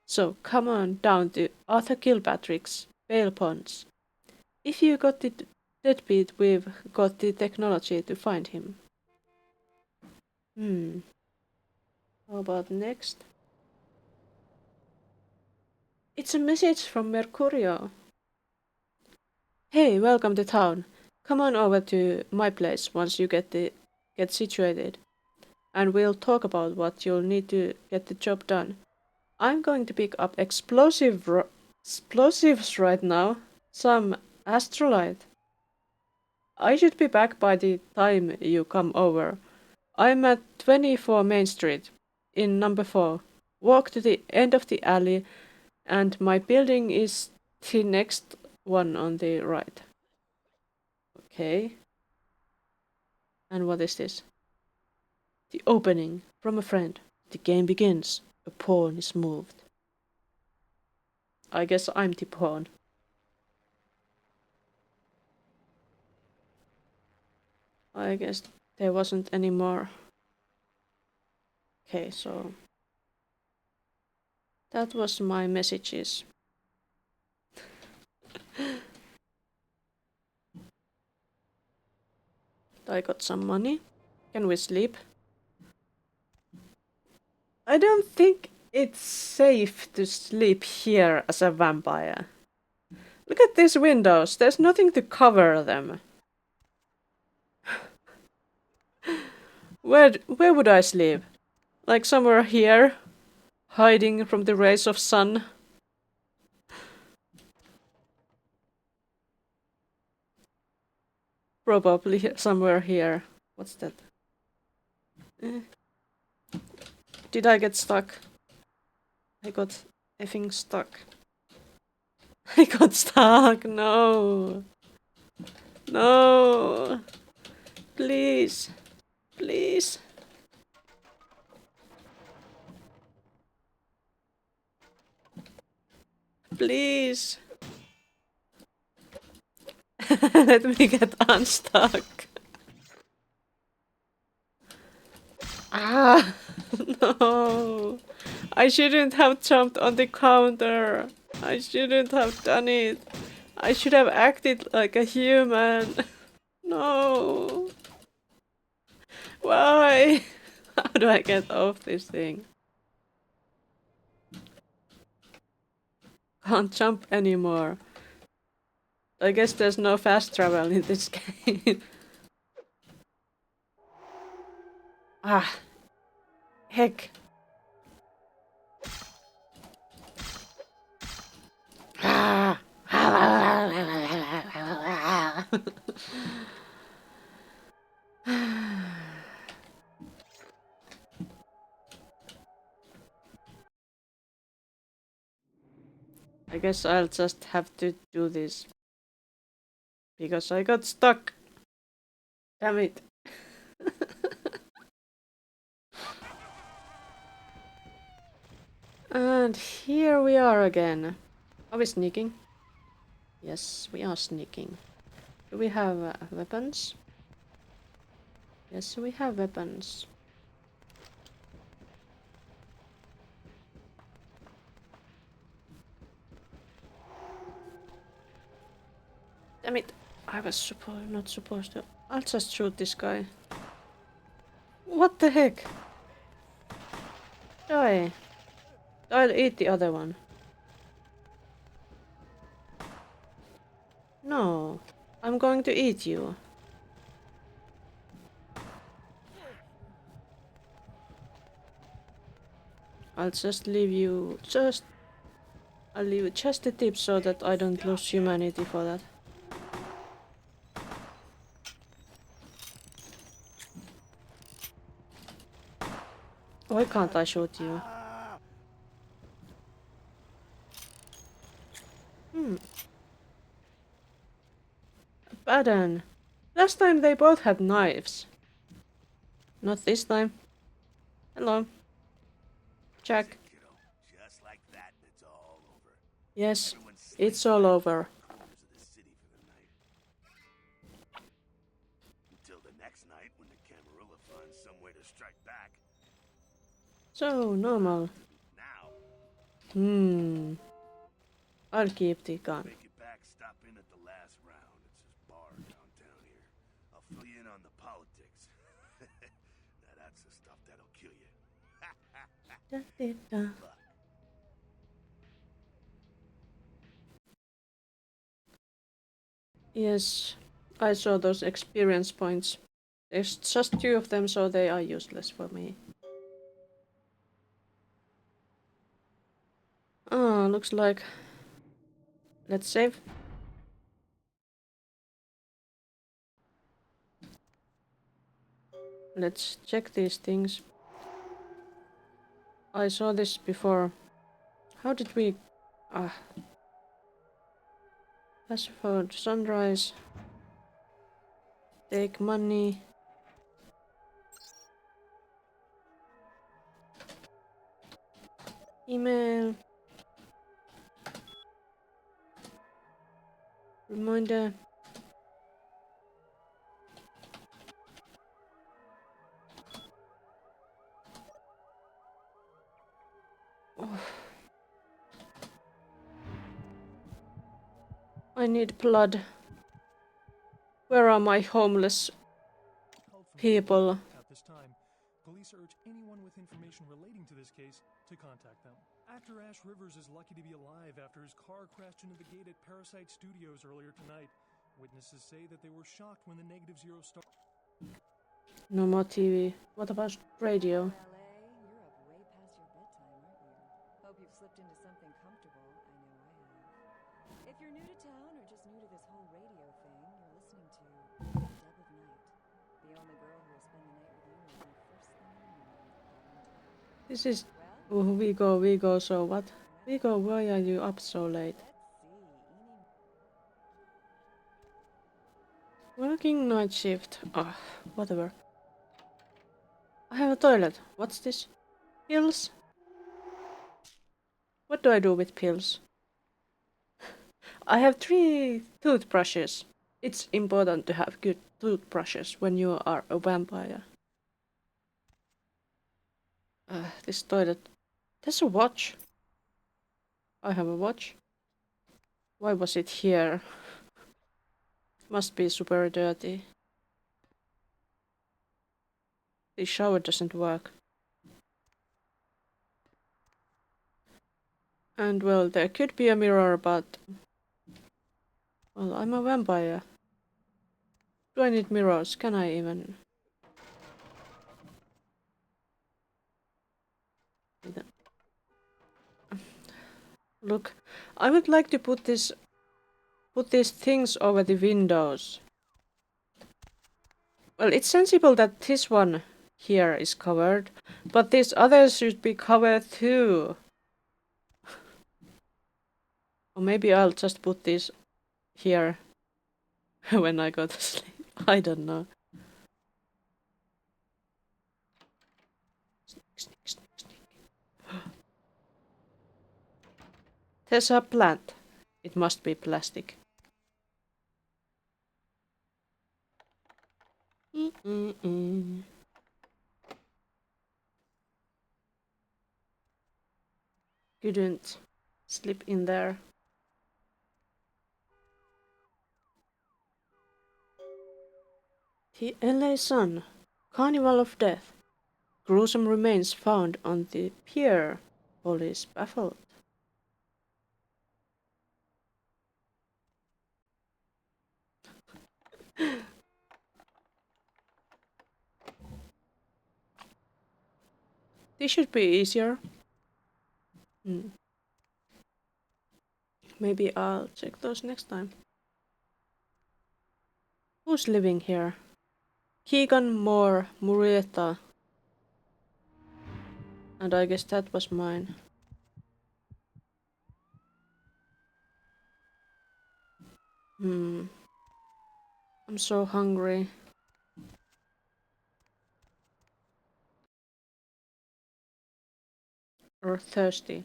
So come on down to Arthur Kilpatrick's bail bonds. If you got the deadbeat, we've got the technology to find him. How about next? It's a message from Mercurio. Hey, welcome to town. Come on over to my place once you get situated, and we'll talk about what you'll need to get the job done. I'm going to pick up explosives right now. Some astrolite. I should be back by the time you come over. I'm at 24 Main Street, in number 4. Walk to the end of the alley, and my building is the next one on the right. Okay. And what is this? The opening from a friend. The game begins. A pawn is moved. I guess I'm the pawn. I guess there wasn't any more. Okay, so that was my messages. I got some money. Can we sleep? I don't think it's safe to sleep here as a vampire. Look at these windows. There's nothing to cover them. Where would I sleep? Like somewhere here? Hiding from the rays of sun? Probably somewhere here. What's that? Did I get stuck? I got effing stuck. I got stuck. No. No. Please. Please. Please. Let me get unstuck. Ah, no. I shouldn't have jumped on the counter. I shouldn't have done it. I should have acted like a human. No. Why? How do I get off this thing? Can't jump anymore. I guess there's no fast travel in this game. Ah. Heck. Ah. I guess I'll just have to do this. Because I got stuck. Damn it. And here we are again. Are we sneaking? Yes, we are sneaking. Do we have weapons? Yes, we have weapons. Damn it! I was not supposed to. I'll just shoot this guy. What the heck? Die. I'll eat the other one. No. I'm going to eat you. I'll just leave you I'll leave you just a tip so that I don't lose humanity for that. Why can't I shoot you? Baden. Last time they both had knives. Not this time. Hello. Jack. Kiddo, just like that, and it's all over. Yes, Everyone's it's all over. corners of the city for the night. Until the next night when the Camarilla finds some way to strike back. So normal. Now, I'll keep the gun. make it back, stop in at the last round. It's this bar downtown here. I'll fill you in on the politics. Now that's the stuff that'll kill you. Da-da-da. Yes, I saw those experience points. There's just 2 of them, so they are useless for me. Ah, looks like... Let's save. Let's check these things. I saw this before. How did we... Ah. Fast forward sunrise. Take money. Email. Reminder. Oh. I need blood. Where are my homeless people? At this time, police urge anyone with information relating to this case to contact them. Actor Ash Rivers is lucky to be alive after his car crashed into the gate at Parasite Studios earlier tonight. Witnesses say that they were shocked when the -0 started. No more TV. What about radio? LA, you're up way past your bedtime, aren't you? Hope you've slipped into something comfortable. I know I have. If you're new to town or just new to this whole radio thing, you're listening to Deb of Night. The only girl who will spend the night with you will be first thing in the morning with Bob and Ted. This is... Well, Oh, we go, so what? We go, why are you up so late? let's see. Working night shift. Ah, whatever. I have a toilet. What's this? Pills? What do I do with pills? I have 3 toothbrushes. It's important to have good toothbrushes when you are a vampire. This toilet. There's a watch. I have a watch. Why was it here? Must be super dirty. The shower doesn't work. And well, there could be a mirror, but... Well, I'm a vampire. Do I need mirrors? Can I even... Look, I would like to put these things over the windows. Well, it's sensible that this one here is covered, but these others should be covered too. Or maybe I'll just put this here when I go to sleep. I don't know. Sneak, sneak, sneak, sneak. There's a plant. It must be plastic. Couldn't slip in there. The LA Sun. Carnival of Death. Gruesome remains found on the pier. Police baffled. This should be easier. Maybe I'll check those next time. Who's living here? Keegan Moore Murrieta. And I guess that was mine. I'm so hungry. Or thirsty.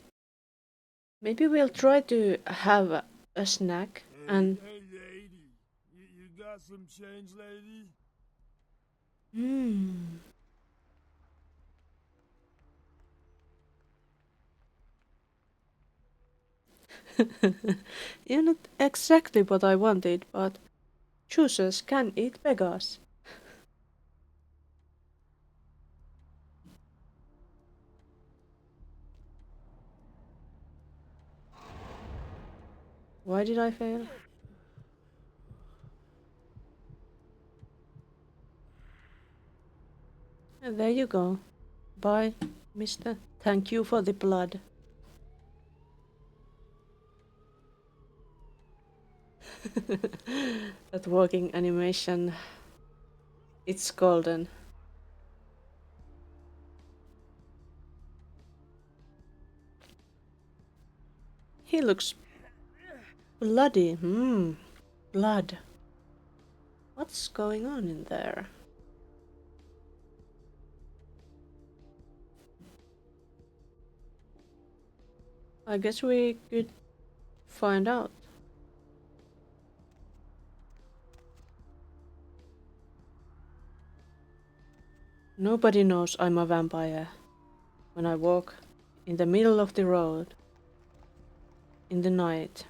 Maybe we'll try to have a snack and... Hey, lady. You got some change, lady? Hmm. You're not exactly what I wanted, but choosers can eat beggars. Why did I fail? And there you go. Bye, mister. Thank you for the blood. That walking animation. It's golden. He looks bloody. Blood. What's going on in there? I guess we could find out. Nobody knows I'm a vampire when I walk in the middle of the road in the night.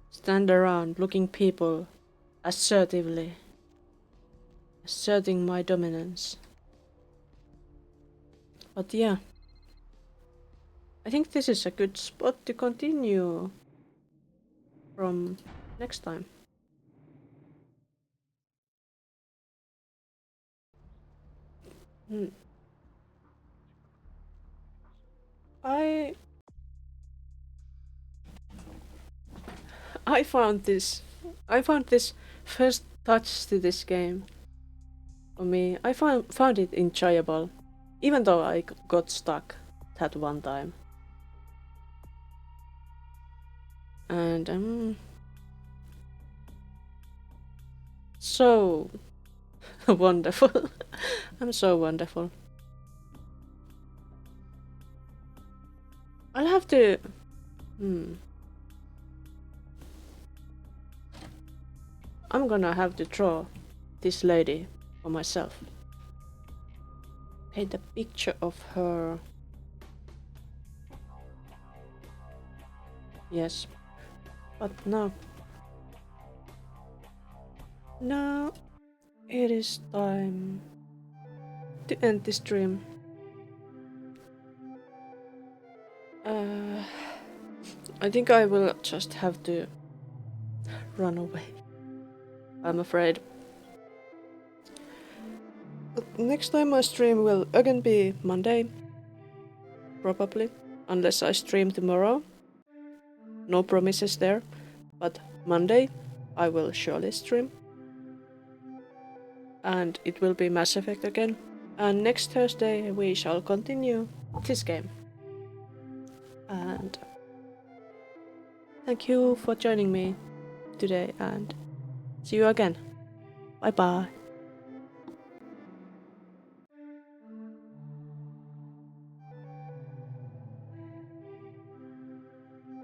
Stand around looking people assertively, asserting my dominance. But yeah, I think this is a good spot to continue from next time. Hmm. I I found this first touch to this game for me. I found it enjoyable, even though I got stuck that one time. And so wonderful. I'm so wonderful. I'll have to. I'm gonna have to draw this lady for myself. Paint a picture of her. Yes. But no. Now it is time to end this stream. I think I will just have to run away. I'm afraid. But next time I stream will again be Monday. Probably. Unless I stream tomorrow. No promises there. But Monday I will surely stream. And it will be Mass Effect again. And next Thursday we shall continue this game. And thank you for joining me today and see you again. Bye bye.